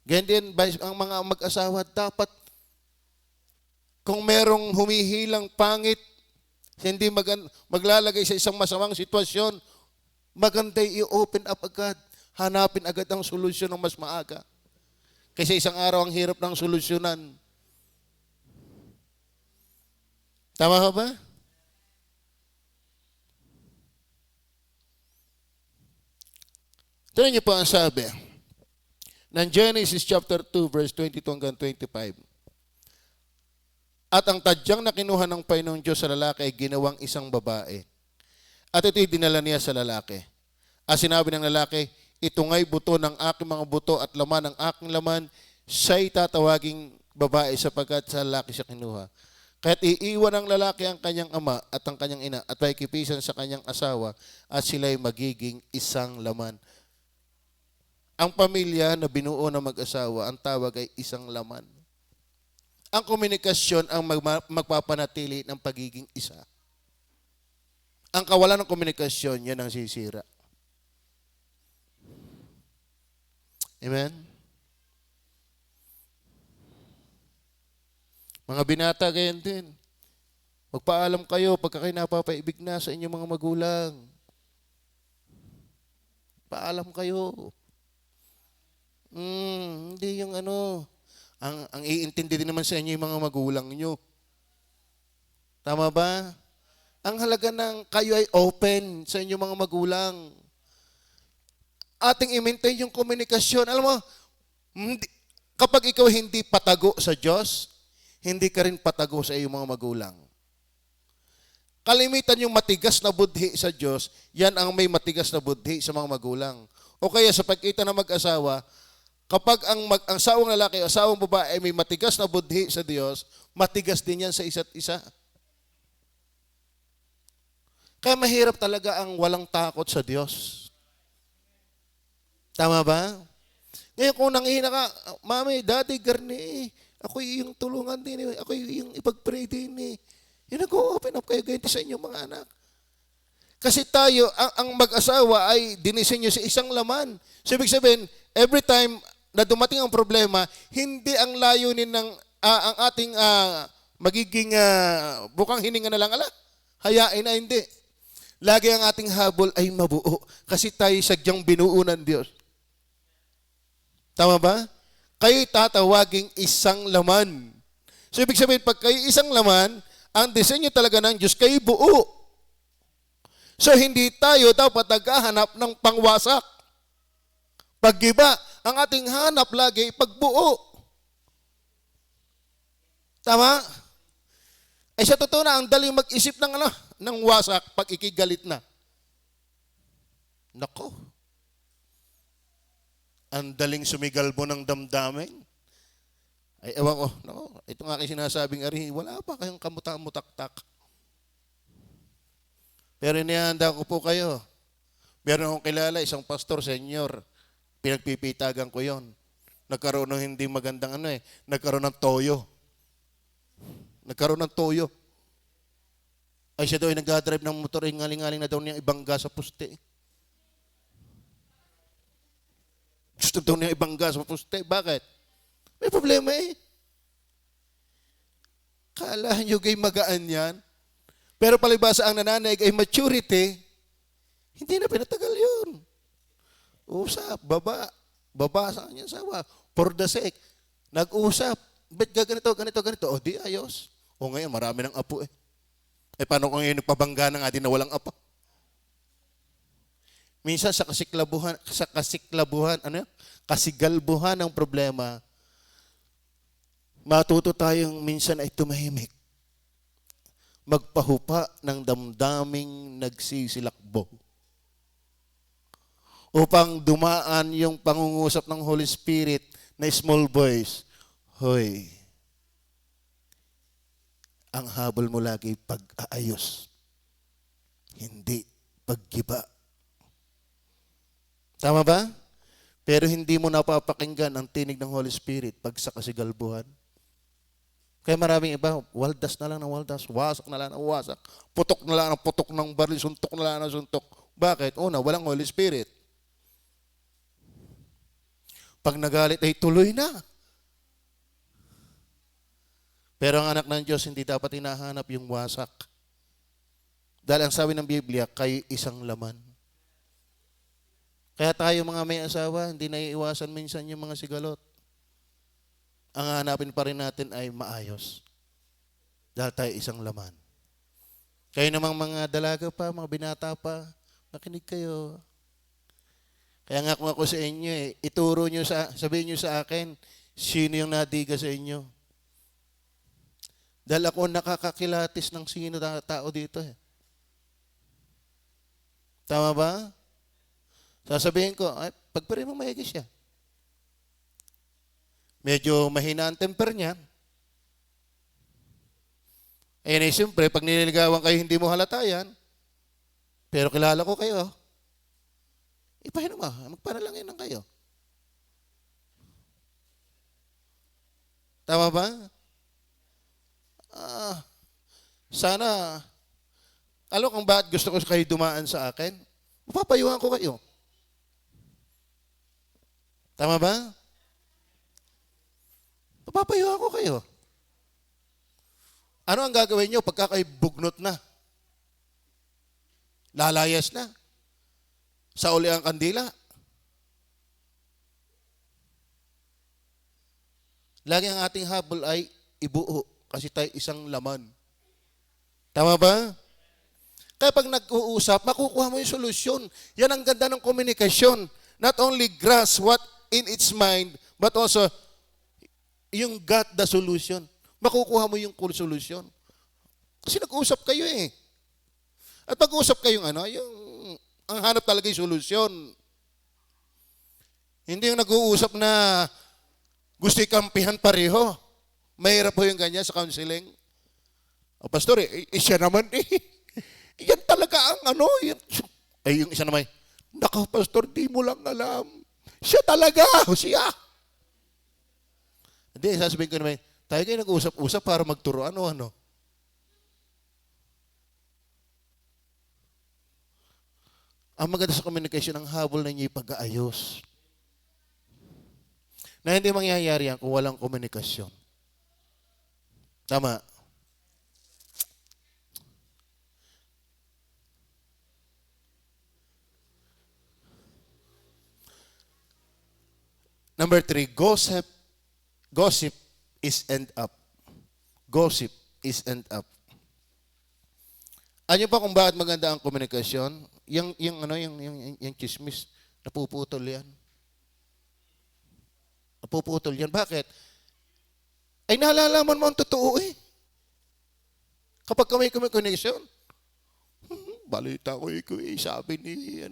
Ganyan din, ang mga mag-asawa, dapat kung merong humihilang pangit, hindi maglalagay sa isang masamang sitwasyon, maganda i-open up agad. Hanapin agad ang solusyon ng mas maaga. Kasi isang araw ang hirap ng solusyonan. Tama ba? Tignan niyo po ang sabi ng Genesis chapter 2 verse 22 hanggang 25. At ang tadyang na kinuha ng Panginoong Diyos sa lalaki ay ginawang isang babae. At ito'y dinala niya sa lalaki. At sinabi ng lalaki, ito nga'y buto ng aking mga buto at laman ng aking laman, siya'y tatawaging babae sapagkat sa lalaki siya kinuha. Kaya't iiwan ng lalaki ang kanyang ama at ang kanyang ina at pakikipisan sa kanyang asawa at sila'y magiging isang laman. Ang pamilya na binuo ng mag-asawa, ang tawag ay isang laman. Ang komunikasyon ang magpapanatili ng pagiging isa. Ang kawalan ng komunikasyon, yan ang sisira. Amen? Mga binata, ganyan din. Magpaalam kayo pagka kayo napapaibig na sa inyong mga magulang. Paalam kayo. Hindi yung ang iintindi din naman sa inyo yung mga magulang nyo. Tama ba? Ang halaga ng kayo ay open sa inyong mga magulang. Ating i-maintain yung komunikasyon. Alam mo, kapag ikaw hindi patago sa Diyos, hindi ka rin patago sa iyong mga magulang. Kalimitan yung matigas na budhi sa Diyos, yan ang may matigas na budhi sa mga magulang. O kaya sa pagkita ng mag-asawa, kapag ang asawang lalaki o asawang babae ay may matigas na budhi sa Diyos, matigas din yan sa isa't isa. Kaya mahirap talaga ang walang takot sa Diyos. Tama ba? Ngayon kung nanghihina ka, Mami, Daddy, Garni, ako yung tulungan din, ako yung ipag-pray din. Yung nag-open up kayo ganito sa inyong mga anak. Kasi tayo, ang mag-asawa ay dinisenyo sa isang laman. So, ibig sabihin, every time na dumating ang problema, hindi ang layunin ng ang ating magiging bukang hininga na lang, hayain na hindi. Lagi ang ating habol ay mabuo kasi tayo sadyang binuo ng Diyos. Tama ba? Kayo'y tatawaging isang laman. So, ibig sabihin, pag kayo isang laman, ang disenyo talaga ng Diyos, kayo buo. So, hindi tayo dapat naghahanap ng pangwasak. Paggiba, ang ating hanap lagi, pagbuo. Tama? Ay sa totoo na, ang daling mag-isip ng wasak pag ikigalit na. Nako. Ang daling sumigalbo ng damdamin. Ay, ewan ko, no, ito nga aking sinasabing, Ari, wala pa kayong kamutak-mutaktak. Pero inihanda ko po kayo. Meron akong kilala, isang pastor, senior. Pinagpipitagan ko yon. Nagkaroon ng hindi magandang nagkaroon ng toyo. Nagkaroon ng toyo. Ay siya daw ay nag-drive ng motor, ngaling-ngaling na daw niyang ibangga sa puste. Gusto daw niyang ibangga sa puste. Bakit? May problema Kala nyo kay magaan yan. Pero palibasa ang nananaig ay maturity, hindi na pinatagal yun. Usap, baba sa kanyang sawa. For the sake. Nag-usap. Bet ka ganito. O di ayos. O ngayon, marami ng apo paano kung ngayon nagpabangga na nga din na walang apo? Minsan sa kasigalbuhan ng problema, matuto tayong minsan ay tumahimik. Magpahupa ng damdaming nagsisilakbo. Upang dumaan yung pangungusap ng Holy Spirit na small voice. Hoy, ang habol mo lagi pag-aayos. Hindi paggiba. Tama ba? Pero hindi mo napapakinggan ang tinig ng Holy Spirit pag sa kasigalbuhan. Kaya maraming iba, waldas na lang ng waldas, wasak na lang ng wasak, putok na lang ng putok ng baril, suntok na lang ng suntok. Bakit? Una, walang Holy Spirit. Pag nagalit ay tuloy na. Pero ang anak ng Diyos, hindi dapat hinahanap yung wasak. Dahil ang sabi ng Biblia, kayo isang laman. Kaya tayo mga may asawa, hindi naiiwasan minsan yung mga sigalot. Ang hanapin pa rin natin ay maayos. Dahil tayo isang laman. Kayo namang mga dalaga pa, mga binata pa, makinig kayo. Kaya nga kung ako sa inyo ituro nyo sabihin nyo sa akin, sino yung nadiga sa inyo? Dahil ako nakakakilatis ng sino tao dito eh. Tama ba? Sasabihin ko, ay, pagpari mo maigi siya. Medyo mahina ang temper niya. Ayun eh, siyempre, pag nililigawan kayo, hindi mo halata yan. Pero kilala ko kayo. Ipahinom mo, magpanalangin lang kayo. Tama ba? Sana, alam kung bakit gusto ko kayo dumaan sa akin? Mapapayuhan ko kayo. Tama ba? Mapapayuhan ko kayo. Ano ang gagawin nyo pagka kayo bugnot na? Lalayas na? Sa uli ang kandila? Lagi ang ating habol ay ibuo kasi tayo isang laman. Tama ba? Kaya pag nag-uusap, makukuha mo yung solusyon. Yan ang ganda ng komunikasyon. Not only grasp what in its mind, but also yung got the solution. Makukuha mo yung solusyon. Kasi nag-uusap kayo eh. At pag-uusap kayong ang hanap talaga yung solusyon. Hindi yung nag-uusap na gusto ikampihan pareho. Mahirap po yung ganyan sa counseling. O pastor, siya naman yan talaga ang yung isa naman, nako pastor, di mo lang alam. Siya talaga, siya. Hindi, sasabihin ko naman, tayo kayo nag-usap-usap para magturo ano. Ang maganda sa communication, ang habol na niyo pag-aayos. Na hindi mangyayari yan kung walang komunikasyon. Tama. Number 3, gossip is end up. Gossip is end up. Ano pa kung bakit maganda ang komunikasyon? Yung chismis, napuputol yan. Napuputol yan. Bakit? Ay nalalaman mo ang totoo eh. Kapag kami komunikasyon, balita ko ikaw sabi ni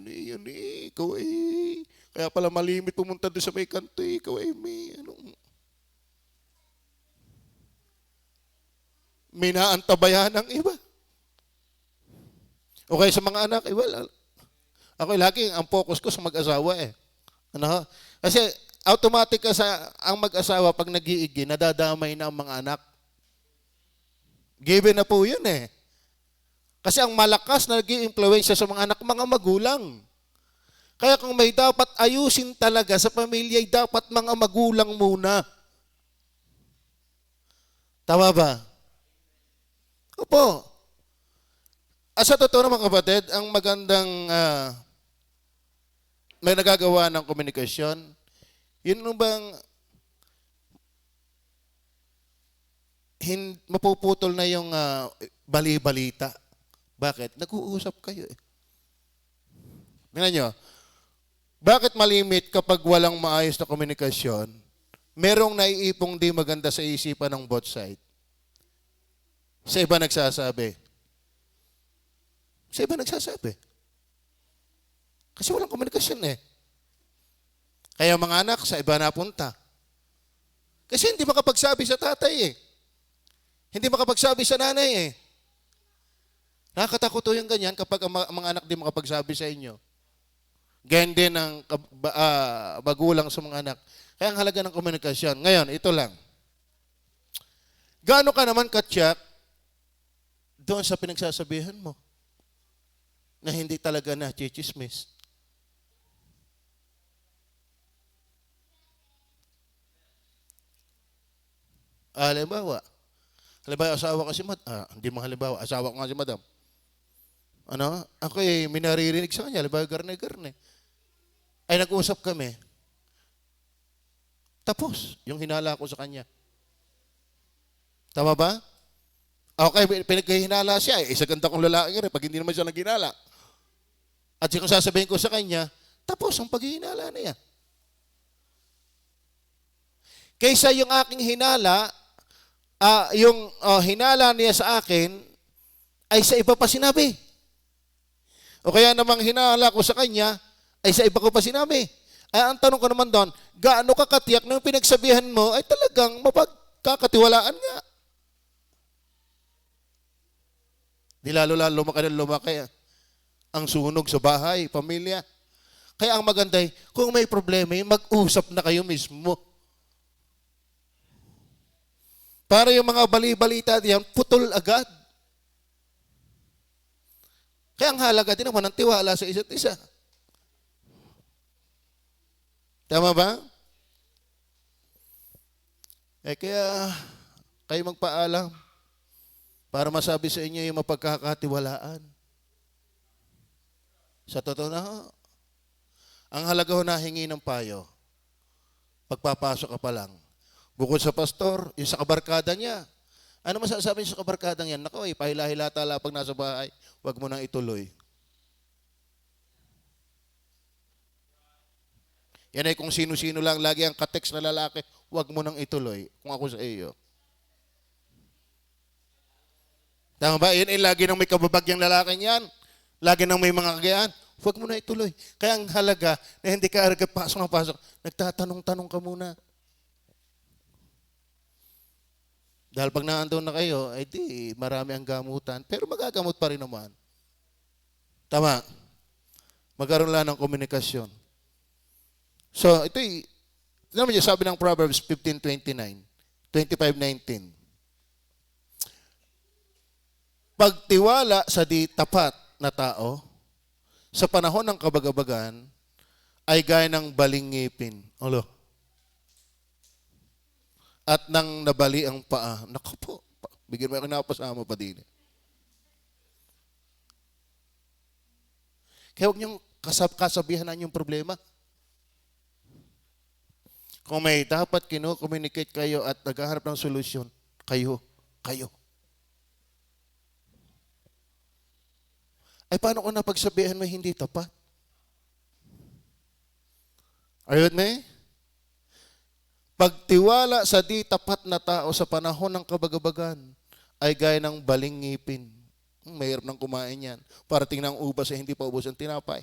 ikaw kaya pala malimit pumunta doon sa may kanto ikaw may naantabayan ng iba. Okay sa mga anak, ako lagi ang focus ko sa mag-asawa eh. Kasi automatic ang mag-asawa pag nag-iigi, nadadamay na ang mga anak. Given na po yun eh. Kasi ang malakas na nag-i-influensya sa mga anak, mga magulang. Kaya kung may dapat ayusin talaga sa pamilya, dapat mga magulang muna. Tama ba? Opo. Sa totoo naman kapatid, ang magandang may nagagawa ng komunikasyon, yun bang mapuputol na yung bali-balita. Bakit? Nag-uusap kayo eh. Tingnan nyo, bakit malimit kapag walang maayos na komunikasyon, merong naiipong di maganda sa isipan ng both side? Sa iba nagsasabi. Sa iba nagsasabi. Kasi walang komunikasyon eh. Kaya mga anak, sa iba napunta. Kasi hindi makapagsabi sa tatay eh. Hindi makapagsabi sa nanay eh. Nakakatakot yung ganyan kapag ang mga anak di makapagsabi sa inyo. Ganyan din ang magulang sa mga anak. Kaya ang halaga ng komunikasyon. Ngayon, ito lang. Gaano ka naman katyak doon sa pinagsasabihan mo na hindi talaga na chichismis? Halimbawa, asawa ko si hindi mo halimbawa, asawa ko nga si madam. Ako may naririnig sa kanya, halimbawa garne-garne. Ay nag-usap kami. Tapos, yung hinala ko sa kanya. Tama ba? Okay, pinagkahinala siya. Isa ganda kong lalaki rin pag hindi naman siya naghinala. At kung sasabihin ko sa kanya, tapos ang paghihinala na yan. Kaysa yung aking hinala, hinala niya sa akin, ay sa iba pa sinabi. O kaya namang hinala ko sa kanya, ay sa iba ko pa sinabi. Ay, ang tanong ko naman doon, gaano kakatiyak na yung pinagsabihan mo ay talagang mapagkakatiwalaan nga. Di lalo-lalo lumaki ang sunog sa bahay, pamilya. Kaya ang maganda ay, kung may problema, mag-usap na kayo mismo. Para yung mga bali-balita diyan, putol agad. Kaya ang halaga din naman ng tiwala sa isa't isa. Tama ba? Kaya kayo magpaalam para masabi sa inyo yung mapagkakatiwalaan. Sa totoo na, ang halaga ho na hingi ng payo, pagpapasok ka pa lang. Bukod sa pastor, yung sa kabarkada niya. Ano masasabi niyo sa kabarkadang yan? Nako, pahila-hila tala pag nasa bahay, huwag mo nang ituloy. Yan ay kung sino-sino lang lagi ang kateks na lalaki, huwag mo nang ituloy kung ako sa iyo. Tama ba? Yan ay lagi nang may kababagyang lalaki niyan. Lagi nang may mga kagayaan. Huwag mo na ituloy. Kaya ang halaga na hindi ka agad pasok na pasok, nagtatanong-tanong ka muna. Dahil pag naandun na kayo, ay di, marami ang gamutan. Pero magagamot pa rin naman. Tama. Magkaroon lang ng komunikasyon. So, ito naman yung sabi ng Proverbs 15:29, 25:19. Pagtiwala sa di tapat na tao, sa panahon ng kabagabagan, ay gaya ng baling ngipin. At nang nabali ang paa. Naku po, bigyan mo ako napasama pa din. Kaya huwag niyong kasabihanan yung problema. Kung may dapat communicate kayo at naghahanap ng solusyon, kayo. Ay, paano kung napagsabihan mo hindi tapat? Are you with me? Pagtiwala sa di tapat na tao sa panahon ng kabagabagan ay gaya ng baling ngipin. Mahirap nang kumain yan. Parating ng ubas ay hindi pa ubos ang tinapay.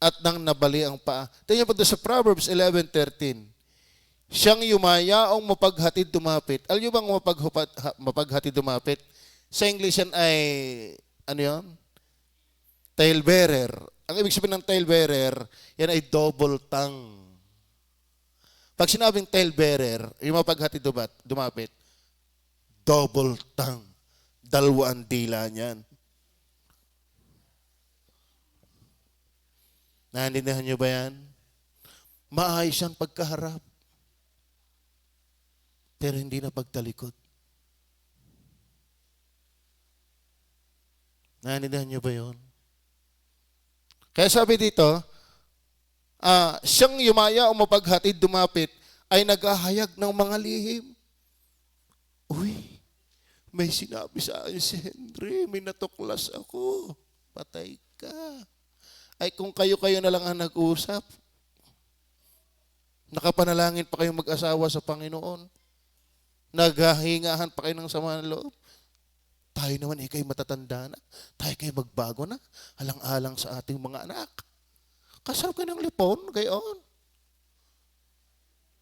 At nang nabali ang paa. Tingnan po sa Proverbs 11:13. Siyang yumayaong mapaghatid dumapit. Alam niyo bang mapaghatid dumapit? Sa English yan ay, tailbearer. Ang ibig sabihin ng tailbearer, yan ay double tongue. Pag sinabing tailbearer, yung mapaghatid dumapit, double tongue. Dalawa ang dila niyan. Naintindihan niyo ba yan? Maayos siyang pagkaharap. Pero hindi na pagtalikod. Naintindihan niyo ba yun? Kaya sabi dito, siyang yumaya o mapaghatid dumapit ay naghahayag ng mga lihim. Uy, may sinabi sa akin si Henry, may natuklas ako. Patay ka. Ay kung kayo-kayo na lang ang nag-usap, nakapanalangin pa kayong mag-asawa sa Panginoon, naghahingahan pa kayo ng sama ng loob, tayo naman kayo matatanda na, tayo kayo magbago na, alang-alang sa ating mga anak. Kasarap ka ng lipon, gayon.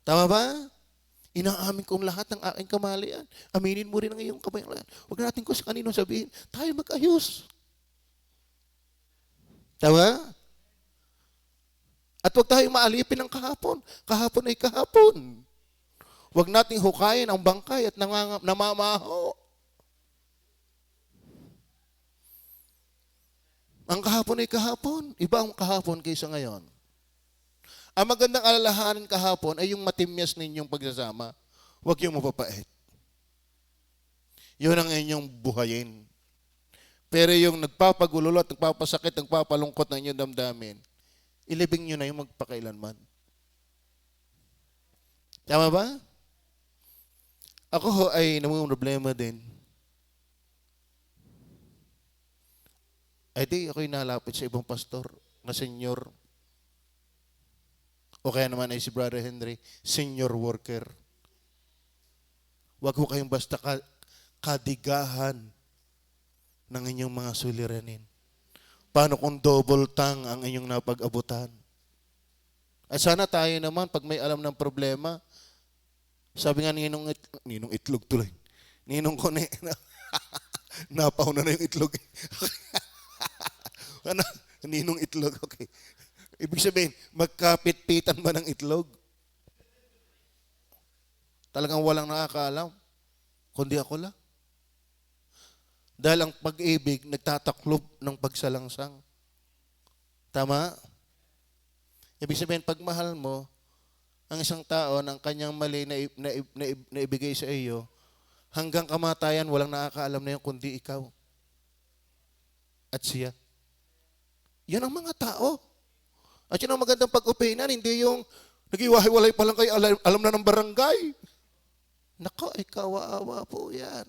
Tama ba? Inaamin kong lahat ng aking kamalian. Aminin mo rin ang iyong kamalian. Huwag natin kung sa kanino sabihin, tayo mag-ayos. Tama? At huwag tayong maalipin ng kahapon. Kahapon ay kahapon. Huwag nating hukayin ang bangkay at namamaho. Ang kahapon ay kahapon. Iba ang kahapon kaysa ngayon. Ang magandang alalahanin kahapon ay yung matimyas ninyong pagsasama. Huwag yung mapapait. Yun ang inyong buhayin. Pero yung nagpapagulo at nagpapasakit, nagpapalungkot na inyong damdamin, ilibing nyo na yung magpakailanman. Tama ba? Ako ho ay namumroblema din. Ay di, ako'y nalapit sa ibang pastor na senior. O kaya naman ay si Brother Henry, senior worker. Huwag ho kayong basta kadigahan ng inyong mga suliranin. Paano kung double tang ang inyong napag-abutan? At sana tayo naman, pag may alam ng problema, sabi nga ninong itlog tuloy. Ninong ko napauna na yung itlog. Ano? Ninong itlog, okay. Ibig sabihin, magkapit-pitan ba ng itlog? Talagang walang nakakaalam. Kundi ako lang. Dahil ang pag-ibig, nagtataklob ng pagsalangsang. Tama? Ibig sabihin, pag mahal mo, ang isang tao ng kanyang mali na ibigay sa iyo, hanggang kamatayan, walang nakakaalam na yun, kundi ikaw. At siya. Yan ang mga tao. At yun ang magandang pag-upinan, hindi yung nag-iwahiwalay pa lang kayo, alam na ng barangay. Nako, kawawa po yan.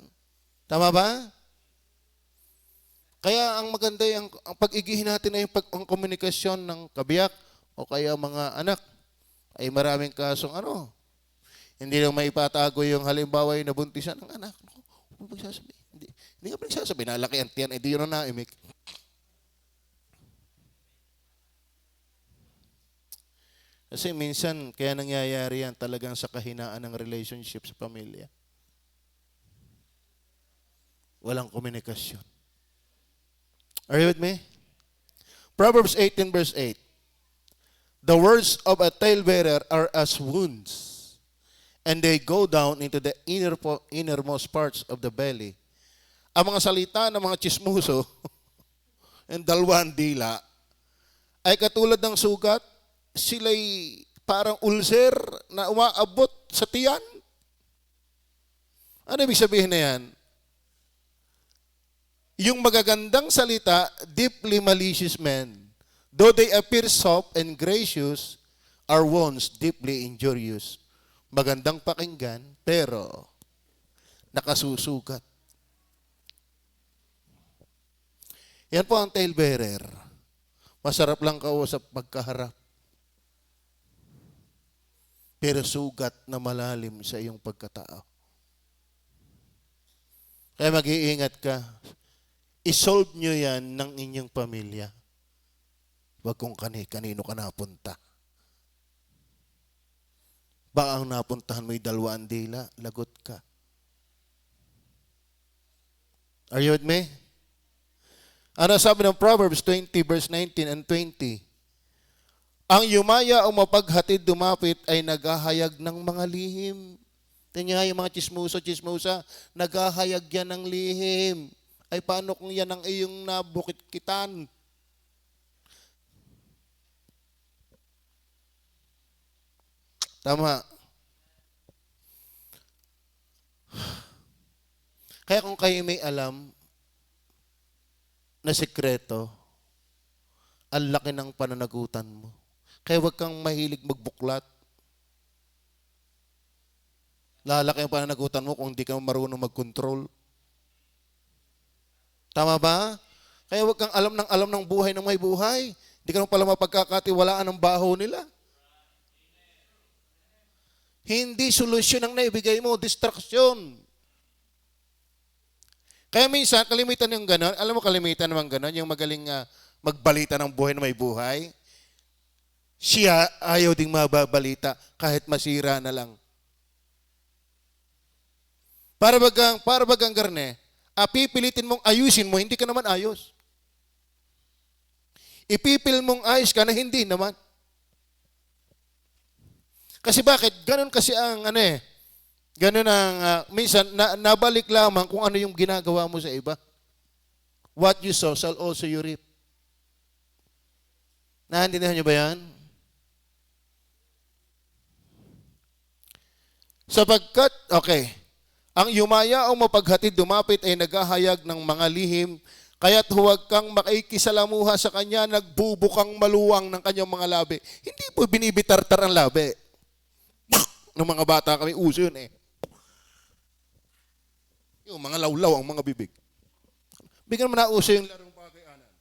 Tama ba? Kaya ang maganda ang pag-igihin natin ay ang komunikasyon ng kabiyak o kaya mga anak ay maraming kasong hindi lang maipatago yung halimbawa yung nabuntisan ng anak. Ano ba sasabihin? Hindi nga pa nagsasabi, nalaki ang tiyan, hindi yun na naimik. Kasi minsan, kaya nangyayari yan talagang sa kahinaan ng relationship sa pamilya. Walang komunikasyon. Are you with me? Proverbs 18 verse 8. The words of a talebearer are as wounds, and they go down into the innermost parts of the belly. Ang mga salita ng mga chismoso and dalawang dila ay katulad ng sugat, sila'y parang ulcer na umaabot sa tiyan. Ano ibig sabihin na yan? Yung magagandang salita, deeply malicious men, though they appear soft and gracious, are wounds deeply injurious. Magandang pakinggan, pero nakasusugat. Yan po ang talebearer. Masarap lang kausap pagkaharap. Pero sugat na malalim sa iyong pagkatao. Kaya mag-iingat ka. I-solve nyo yan ng inyong pamilya. Huwag kung kanino ka napunta. Baka ang napuntahan mo'y dalawang dila, lagot ka. Are you with me? Ano sabi ng Proverbs 20 verse 19 and 20? Ang yumaya o mapaghatid dumapit ay naghahayag ng mga lihim. Tingnan yung mga chismosa, naghahayag yan ng lihim. Ay paano kung yan ang iyong nabukit-kitan? Tama. Kaya kung kayo may alam na sekreto, ang laki ng pananagutan mo. Kaya huwag kang mahilig magbuklat. Lalaki ang pananagutan mo kung hindi ka marunong mag-control. Tama ba? Kaya huwag kang alam ng buhay ng may buhay. Hindi ka naman pala mapagkakatiwalaan ng baho nila. Hindi solusyon ang naibigay mo, distraction. Kaya minsan, kalimitan yung gano'n. Alam mo kalimitan naman gano'n, yung magaling magbalita ng buhay na may buhay. Siya ayaw ding mababalita kahit masira na lang. Para bagang garne, pipilitin mong ayusin mo, hindi ka naman ayos. Ipipil mong ayos ka na hindi naman. Kasi bakit? Ganon kasi ang ganon ang minsan nabalik lamang kung ano yung ginagawa mo sa iba. What you sow shall also you reap. Naintindihan niyo ba yan? Sapagkat, okay, ang yumaya o mapaghatid dumapit ay naghahayag ng mga lihim, kaya't huwag kang makikisalamuha sa kanya, nagbubukang maluwang ng kanyang mga labi. Hindi po binibitartar ang labi. Nung mga bata kami, uso yun eh. Yung mga lawlaw ang mga bibig. Bigyan mo na uso yung larong bagay-anan.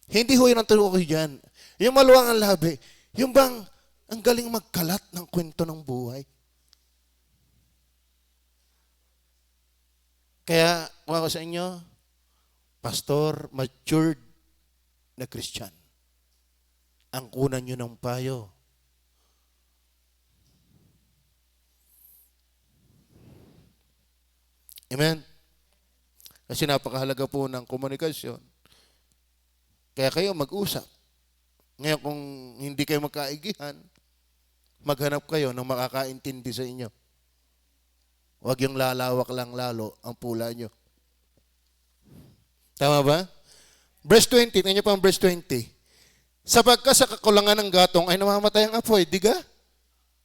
Hindi ho yun ang turo ko dyan. Yung maluwang ang labi, yung bang ang galing magkalat ng kwento ng buhay. Kaya, kung ako sa inyo, pastor, matured na Christian, ang kunan nyo ng payo. Amen? Kasi napakahalaga po ng komunikasyon. Kaya kayo mag-usap. Ngayon kung hindi kayo magkaigihan, maghanap kayo ng makakaintindi sa inyo. Huwag yung lalawak lang lalo ang pula nyo. Tama ba? Verse 20, tingnan nyo pa ang verse 20. Sapagkat sa kakulangan ng gatong ay namamatay ang apoy. Di ka?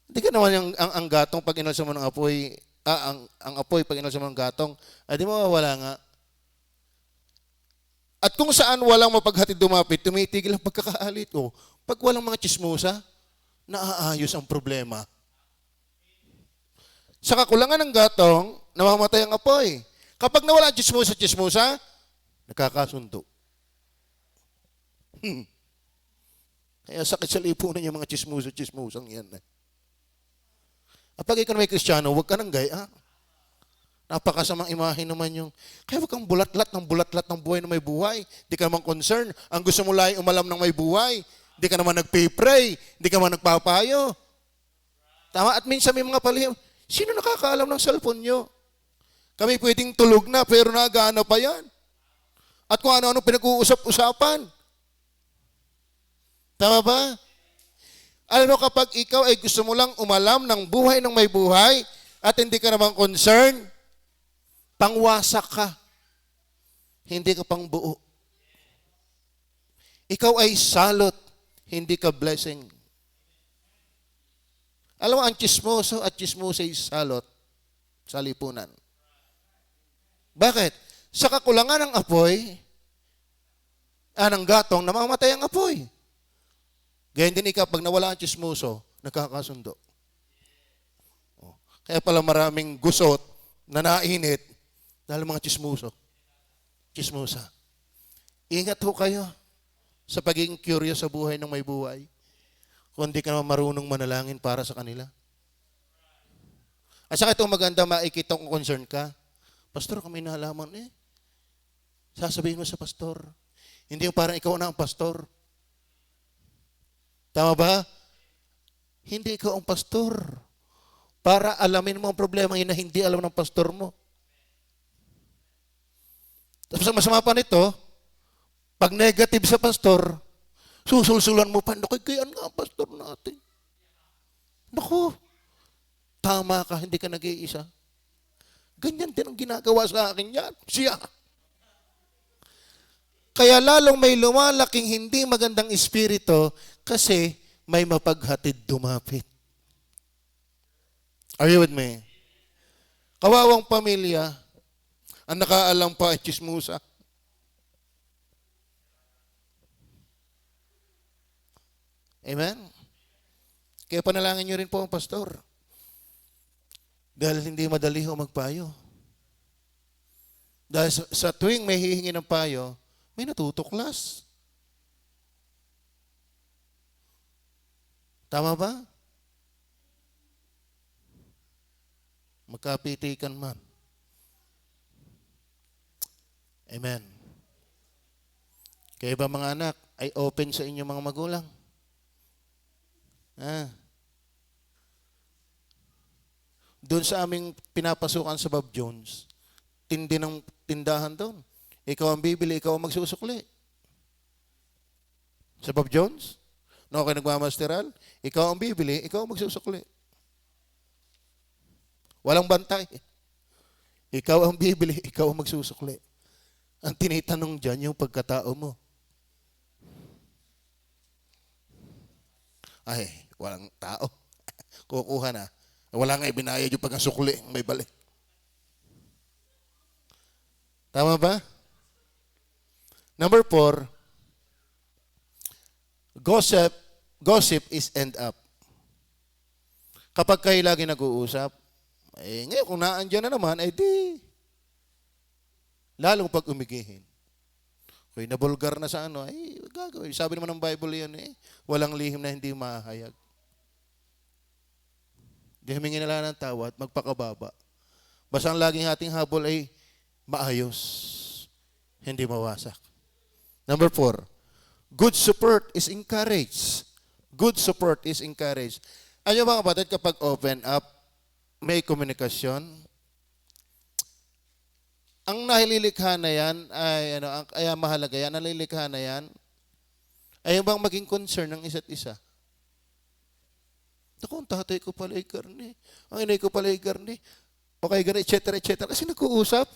Di ka naman ang gatong pag inalsa mo ng apoy, ang apoy pag inalsa mo ng gatong, ay di mawawala nga. At kung saan walang mapaghatid dumapit, tumitigil ang pagkakaalit. O, pag walang mga chismosa, naaayos ang problema. Sa kakulangan ng gatong, namamatay ang apoy. Kapag nawala ang chismosa, nakakasundo. Kaya sakit sa lipunan yung mga chismusang yan. Kapag ikaw na may Kristiyano, huwag ka nang gaya. Napakasamang imahe naman yung, kaya huwag kang bulatlat ng buhay na may buhay. Di ka naman concern. Ang gusto mo lang umalam ng may buhay. Di ka naman nagpipray. Di ka naman nagpapayo. Tama? At minsan may mga palihim, sino nakakaalam ng cellphone nyo? Kami pwedeng tulog na, pero nagana pa yan. At kung ano-ano pinag-uusap-usapan. Tama ba? Alam mo, kapag ikaw ay gusto mo lang umalam ng buhay ng may buhay, at hindi ka naman concern, pangwasak ka. Hindi ka pang buo. Ikaw ay salot, hindi ka blessing. Alam mo, ang chismoso at chismosa ay salot sa lipunan. Bakit? Sa kakulangan ng apoy, ng gatong, namamatay ang apoy. Ganyan din ikaw, pag nawala ang chismoso, nakakasundo. Kaya pala maraming gusot na nainit dahil mga chismosa. Ingat ho kayo sa pagiging curious sa buhay ng may buhay. Kung hindi ka naman marunong manalangin para sa kanila. At saka itong maganda, makikita kung concern ka. Pastor, kami nalaman sasabihin mo sa pastor. Hindi yung parang ikaw na ang pastor. Tama ba? Hindi ikaw ang pastor. Para alamin mo ang problema na hindi alam ng pastor mo. Tapos ang masama pa nito, pag negative sa pastor, susulsulan mo pa, kaya nga ang pastor natin. Naku, tama ka, hindi ka nag-iisa. Ganyan din ang ginagawa sa akin yan. Siya. Kaya lalong may lumalaking hindi magandang espiritu kasi may mapaghatid dumapit. Are you with me? Kawawang pamilya, ang nakaalam pa ay chismusa. Amen? Kaya panalangin nyo rin po ang pastor. Dahil hindi madali ho magpayo. Dahil sa tuwing may hihingi ng payo, may natutuklas. Tama ba? Magkapitikan man. Amen. Kaya ba mga anak, ay open sa inyong mga magulang? Doon sa aming pinapasukan sa Bob Jones, tindi ng tindahan doon. Ikaw ang bibili, ikaw ang magsusukli. Sa Bob Jones, no, kayo nagmamasteral, ikaw ang bibili, ikaw ang magsusukli. Walang bantay. Ikaw ang bibili, ikaw ang magsusukli. Ang tinitanong dyan yung pagkatao mo. Ay, walang tao. Kukuha na. Wala nga ibinayad yung pagkasukli, may balik. Tama ba? Number 4, gossip is end up. Kapag kayo lagi nag-uusap, ngayon kung naandyan na naman, di, lalong pag umigihin. Kung nabulgar na sa ano, gagawin. Sabi naman ng Bible yan, walang lihim na hindi mahayag. Di humingi nila ng tawad, magpakababa. Basta ang laging ating habol ay maayos, hindi mawasak. Number 4, good support is encouraged. Good support is encouraged. Ano mga kapatid, kapag open up, may komunikasyon, ang nalilikha na yan, kaya mahalaga yan, nalilikha na yan, ay bang maging concern ng isa't isa. Naku, ang tatay ko pala ay karne, ang inay ko pala ay karne, okay, gano'n, etc. Kasi nag-uusap.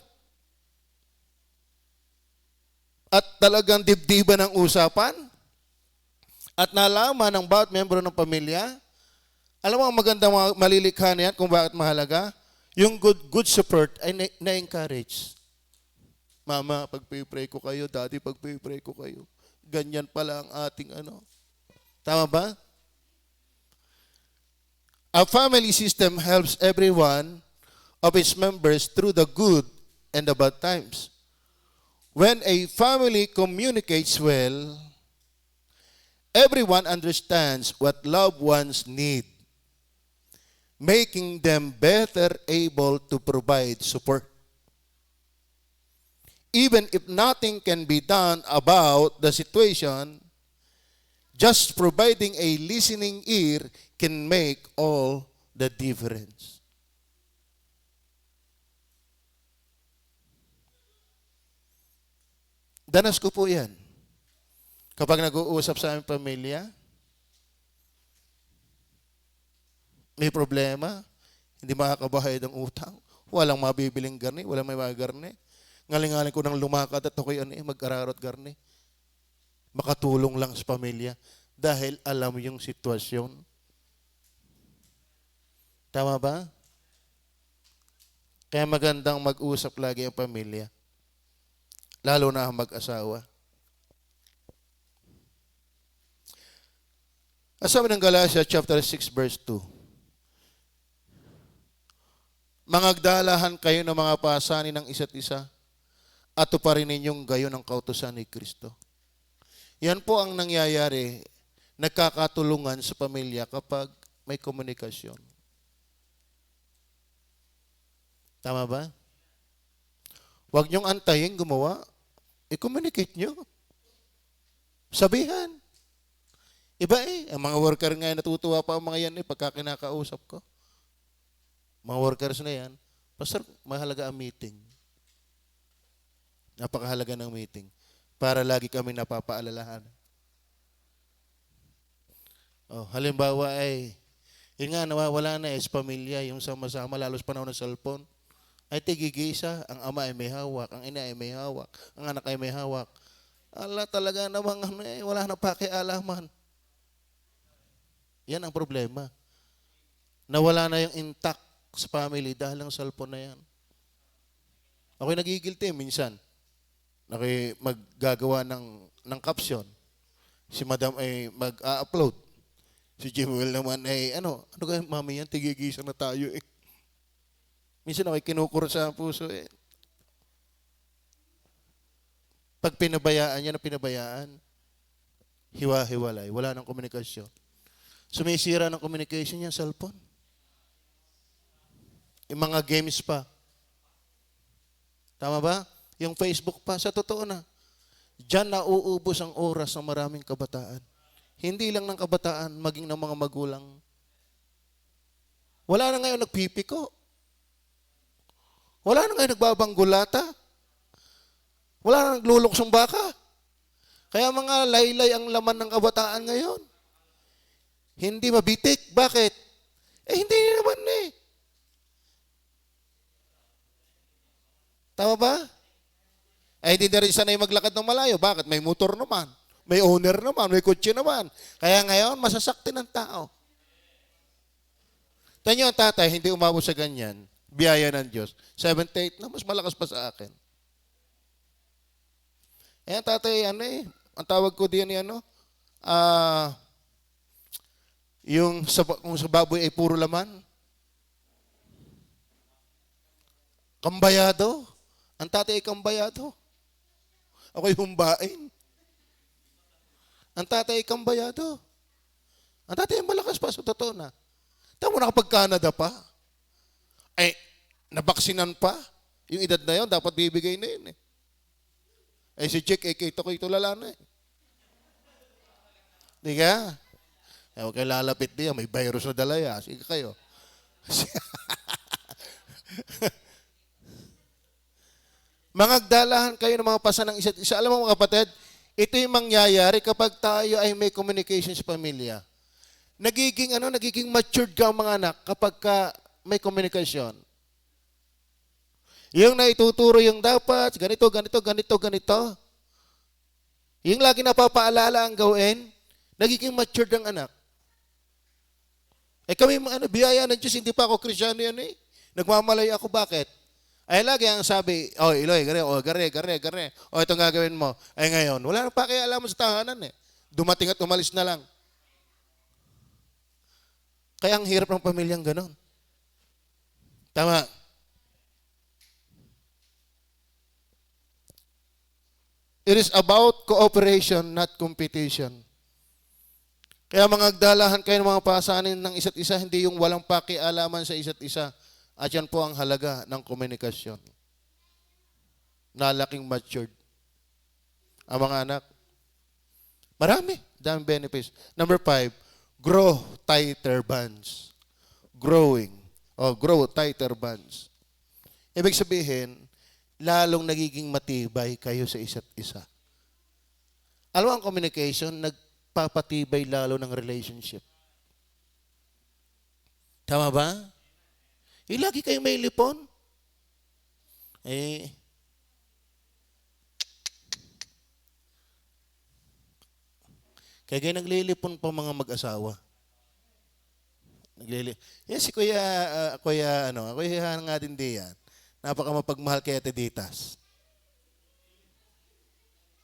At talagang dibdiba ng usapan, at nalaman ng bawat membro ng pamilya. Alam mo, ang magandang malilikha na yan kung bakit mahalaga, yung good support ay na-encourage. Mama, pag-pray ko kayo, daddy, pag-pray ko kayo. Ganyan pala ang ating ano. Tama ba? A family system helps every one of its members through the good and the bad times. When a family communicates well, everyone understands what loved ones need, making them better able to provide support. Even if nothing can be done about the situation, just providing a listening ear can make all the difference. Danas ko po yan. Kapag nag-uusap sa aming pamilya, may problema, hindi makakabayad ang utang, walang mabibiling garni, walang may mga garni. Ngaling-ngaling ko nang lumakad at ako'y mag-ararot garni. Makatulong lang sa pamilya dahil alam yung sitwasyon. Tama ba? Kaya magandang mag-usap lagi ang pamilya. Lalo na ang mag-asawa. Sabi ng Galatia chapter 6 verse 2. Mangagdalahan kayo ng mga pasanin ng isa't isa at tuparin ninyong gayon ang kautusan ni Kristo. Yan po ang nangyayari, nagkakatulungan sa pamilya kapag may komunikasyon. Tama ba? Huwag niyong antayin gumawa. I-communicate niyo. Sabihan. Iba ang mga worker nga natutuwa pa ang mga yan pagka kinakausap ko. Mga workers na yan, Pastor, mahalaga ang meeting. Napakahalaga ng meeting para lagi kami napapaalalahan. Halimbawa yun nga, nawawala na sa pamilya, yung sama-sama, lalos panahon ng cellphone, ay tigigisa, ang ama ay may hawak, ang ina ay may hawak, ang anak ay may hawak. Ala, talaga namang wala na pakialaman. Yan ang problema. Nawala na yung intact sa family dahil ang cellphone na yan. Ako'y nagigilty minsan. Maggagawa ng caption. Si Madam ay mag-upload. Si Jimuel naman ano kaya mami yan, tigigisa na tayo Minsan ako'y kinukuro sa puso Pag pinabayaan yan na pinabayaan, hiwa-hiwalay, wala nang komunikasyon. Sumisira ng communication yan, cellphone. Yung mga games pa. Tama ba? Yung Facebook pa, sa totoo na. Diyan nauubos ang oras ng maraming kabataan. Hindi lang ng kabataan, maging ng mga magulang. Wala na ngayon nagpipiko. Wala na ngayon nagbabanggulata. Wala na nagluluksong baka. Kaya mga laylay ang laman ng kabataan ngayon. Hindi mabitik. Bakit? Hindi naman Tama ba? Hindi na rin sanay maglakad ng malayo. Bakit? May motor naman. May owner naman. May kotse naman. Kaya ngayon, masasakti ng tao. Tignan nyo ang tatay, hindi umabot sa ganyan. Biyaya ng Diyos. 78 na, mas malakas pa sa akin. Ang tatay, ang tawag ko din, kung sa baboy ay puro laman. Kambayado. Ang tatay ay kambayado. Ako'y humbain. Ang tatay ay kambayado. Ang tatay ay malakas pa, so totoo na. Tama mo nakapag-Canada pa. Ay, nabaksinan pa. Yung edad na yun, dapat bibigay na yun eh. Ay si Chick, kita ko lala na eh. Di ka? Ay, huwag kayo lalapit diyan, may virus na dala ya. Sige kayo. Mangagdalahan kayo ng mga pasan ng isa't isa. Alam mo mga kapatid, ito yung mangyayari kapag tayo ay may communication sa pamilya. Nagiging matured ka ang mga anak kapag may komunikasyon. Yung naituturo yung dapat, ganito. Yung lagi napapaalala ang gawin, nagiging matured ang anak. Kami biyaya ng Diyos, hindi pa ako Kristyano yan eh. Nagmamalay ako, bakit? Ay lagi ang sabi, Eloy, gare. Itong gagawin mo. Ay ngayon, wala nang pakialam sa tahanan eh. Dumating at umalis na lang. Kaya ang hirap ng pamilyang ganon. Tama. It is about cooperation, not competition. Kaya mangagdalahan kayo ng mga pasanin ng isa't isa, hindi yung walang pakialaman sa isa't isa. At yan po ang halaga ng komunikasyon. Nalaking matured. Ang mga anak, daming benefits. Number 5, grow tighter bonds. Grow tighter bonds. Ibig sabihin, lalong nagiging matibay kayo sa isa't isa. Alam mo ang communication, nagpapatibay lalo ng relationship. Tama ba? Lagi kayong may lipon. Kaya naglilipon pa mga mag-asawa. Yan si Kuya nga din diyan. Napaka mapagmahal kay Ate Ditas.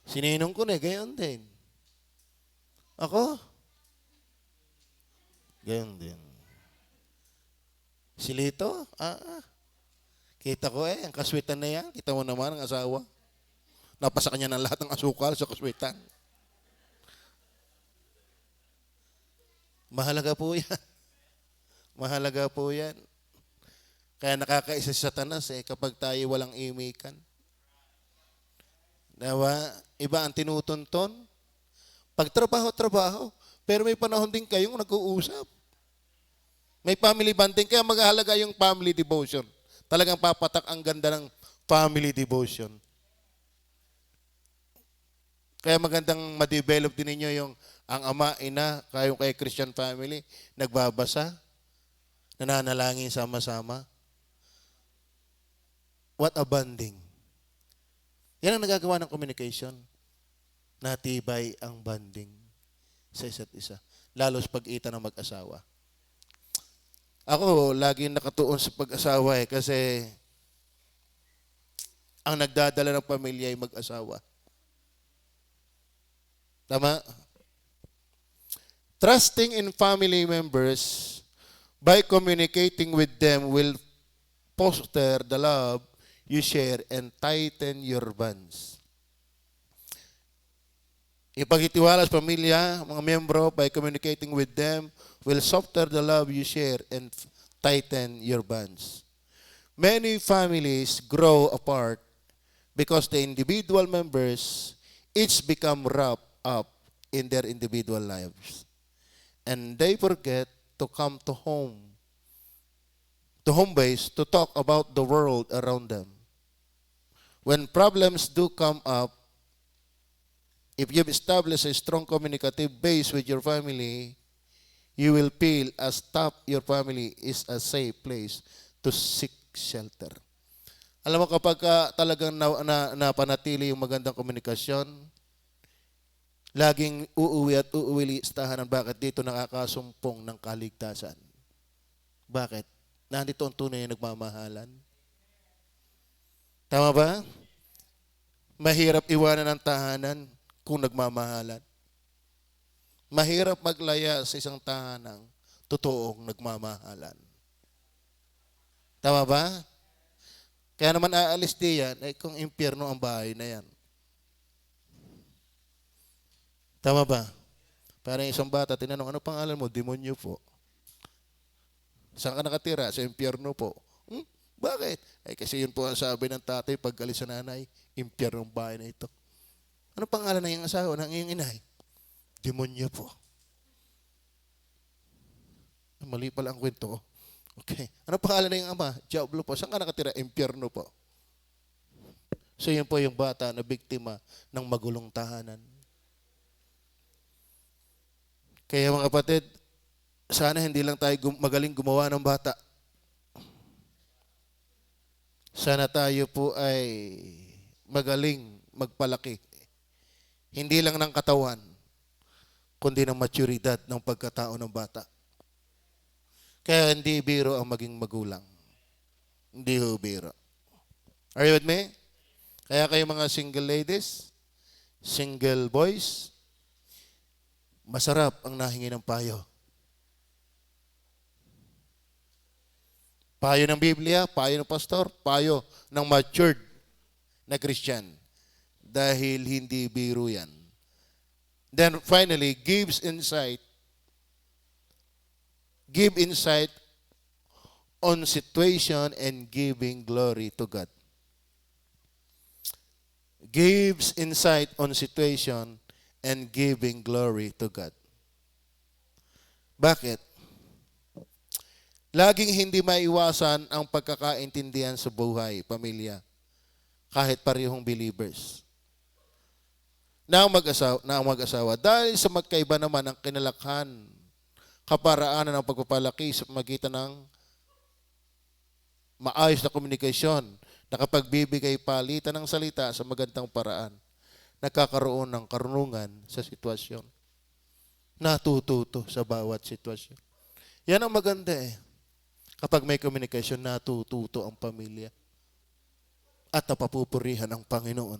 Sininong ko na, gayon din. Ako? Gayon din. Si Lito? Kita ko ang kaswitan na yan. Kita mo naman ang asawa. Napasa kanya ng lahat ng asukal sa kaswitan. Mahalaga po yan. Mahalaga po yan. Kaya nakakaisa si Satanas kapag tayo walang imikan. Diba? Iba ang tinutunton. Pag trabaho. Pero may panahon din kayong nag-uusap. May family bonding. Kaya maghahalaga yung family devotion. Talagang papatak ang ganda ng family devotion. Kaya magandang ma-develop din ninyo yung ang ama, ina, kayong kay Christian family, nagbabasa, nananalangin sama-sama. What a bonding. Yan ang nagagawa ng communication. Natibay ang bonding sa isa't isa. Lalo sa pag-ita ng mag-asawa. Ako, laging nakatuon sa pag-asawa kasi ang nagdadala ng pamilya ay mag-asawa. Tama? Trusting in family members by communicating with them will foster the love you share and tighten your bonds. Ipagtitiwala sa pamilya, mga miyembro, by communicating with them, will soften the love you share and tighten your bonds. Many families grow apart because the individual members each become wrapped up in their individual lives. And they forget to come to home base, to talk about the world around them. When problems do come up, if you've established a strong communicative base with your family, you will feel as tough your family is a safe place to seek shelter. Alam mo, kapag talagang napanatili yung magandang komunikasyon, laging uuwi at uuwi sa tahanan. Bakit? Dito nakakasumpong ng kaligtasan. Bakit? Nandito ang tunay na nagmamahalan. Tama ba? Mahirap iwanan ang tahanan kung nagmamahalan. Mahirap maglaya sa isang tahanang totoong nagmamahalan. Tama ba? Kaya naman aalis diyan ay kung impyerno ang bahay na yan. Tama ba? Parang isang bata, tinanong, ano pangalan mo? Demonyo po. Saan ka nakatira? Sa impyerno po. Bakit? Ay kasi yun po ang sabi ng tatay pag alis sa nanay, impyerno ang bahay na ito. Ano pangalan ng iyong asawa, ng iyong inay? Demonyo po. Mali pala ang kwento ko. Okay. Ano pangalan ng iyong ama? Diablo po. Saan ka nakatira? Impyerno po. So yun po yung bata na biktima ng magulong tahanan. Kaya mga kapatid, sana hindi lang tayo magaling gumawa ng bata. Sana tayo po ay magaling magpalaki. Hindi lang ng katawan, kundi ng maturidad ng pagkatao ng bata. Kaya hindi biro ang maging magulang. Hindi ho biro. Are you with me? Kaya kayo mga single ladies, single boys, masarap ang nahingi ng payo. Payo ng Biblia, payo ng pastor, payo ng matured na Christian. Dahil hindi biro yan. Then finally, give insight on situation and giving glory to God. Gives insight on situation and giving glory to God. Bakit? Laging hindi maiwasan ang pagkakaintindihan sa buhay, pamilya, kahit parehong believers. Na ang mag-asawa, dahil sa magkaiba naman ang kinalakhan, kaparaanan ng pagpapalaki sa pamagitan ng maayos na komunikasyon, nakapagbibigay palitan ng salita sa magandang paraan, nagkakaroon ng karunungan sa sitwasyon. Natututo sa bawat sitwasyon. Yan ang maganda eh. Kapag may komunikasyon, natututo ang pamilya. At napapupurihan ang Panginoon.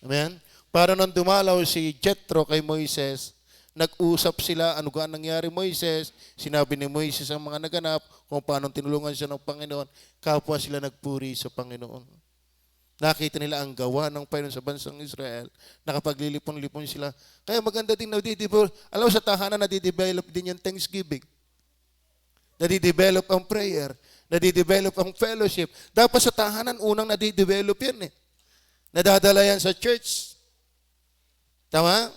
Amen? Para nang dumalaw si Jethro kay Moises, nag-usap sila, ano ga nangyari Moises, sinabi ni Moises ang mga naganap, kung paano tinulungan siya ng Panginoon, kapwa sila nagpuri sa Panginoon. Nakita nila ang gawa ng Panginoon sa bansang Israel, nakapaglilipon-lipon sila. Kaya maganda din nadidevelop, alam mo sa tahanan nadidevelop din yung thanksgiving. Nadidevelop ang prayer, nadidevelop ang fellowship. Dapat sa tahanan, unang nadidevelop yan eh. Nadadala yan sa church. Tama?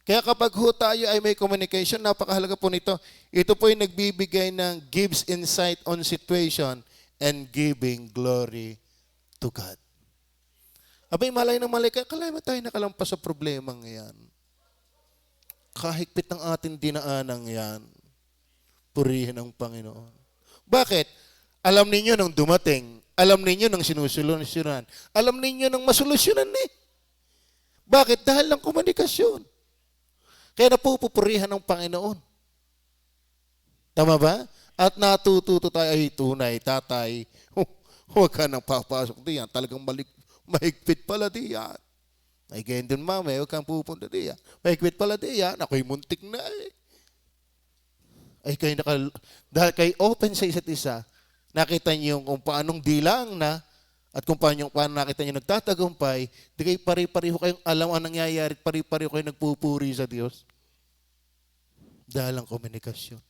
Kaya kapag ho tayo ay may communication, napakahalaga po nito. Ito po yung nagbibigay ng gives insight on situation and giving glory to God. Abay, malay ng malay, kalama tayo nakalampas sa problemang yan. Kahigpit ng ating dinaanan yan, purihin ang Panginoon. Bakit? Alam ninyo nang dumating, alam ninyo nang sinusolusyonan, alam ninyo nang masolusyonan eh. Bakit? Dahil lang komunikasyon. Kaya napupurihan ng Panginoon. Tama ba? At natututo tayo, ay tunay, tatay, huwag ka nang papasok diyan. Talagang mahigpit pala diyan. Ay ganyan din mama, huwag kang pupunta diyan. Mahigpit pala diyan, ako'y muntik na eh. Ay dahil kayo open sa isa't isa, nakita niyo kung paanong dilang na, at kung paano nakita niyo nagtatagumpay, di kayo pare-pareho kayong alam ang nangyayari, pare-pareho kayo nagpupuri sa Diyos. Dahil ang komunikasyon.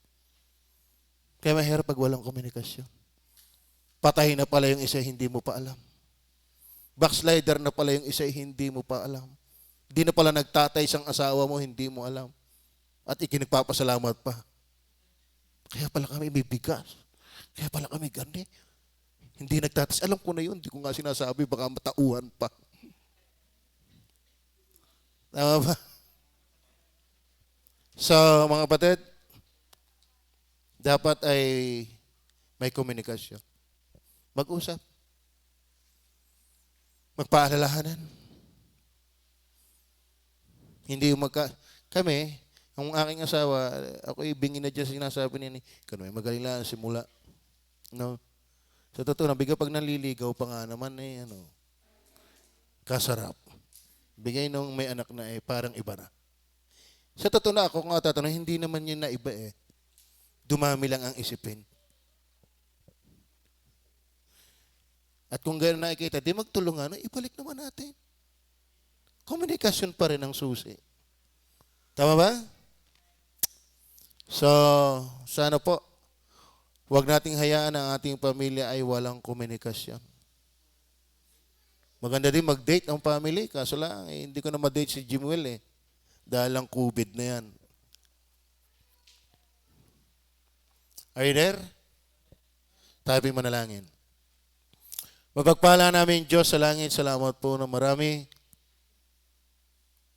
Kaya mahirap pag walang komunikasyon. Patay na pala yung isa, hindi mo pa alam. Backslider na pala yung isa, hindi mo pa alam. Hindi na pala nagtatay isang asawa mo, hindi mo alam. At ikinagpapasalamat pa. Kaya pala kami may bigas. Kaya pala kami gani. Hindi nagtatas. Alam ko na yun. Hindi ko nga sinasabi. Baka matauhan pa. Tama ba? So, mga kapatid, dapat ay may komunikasyon. Mag-usap. Magpaalalahanan. Hindi kami, Ang aking asawa, ako ibingin na dyan sinasabi niya ni, may magaling lang simula. No? Sa totoo, nabiga pag nanliligaw pa nga naman, kasarap. Bigay nung may anak na parang iba na. Sa totoo na ako nga tatanong, hindi naman yun na iba Dumami lang ang isipin. At kung gano'n nakikita, di magtulungan, ibalik naman natin. Komunikasyon pa rin ang susi. Tama ba? So, sana po, huwag nating hayaan ang ating pamilya ay walang komunikasyon. Maganda din mag-date ang family, kaso lang, hindi ko na ma-date si Jimwell dahil lang COVID na yan. Are you there? Tabi manalangin. Mapagpala namin Diyos sa langit, salamat po na marami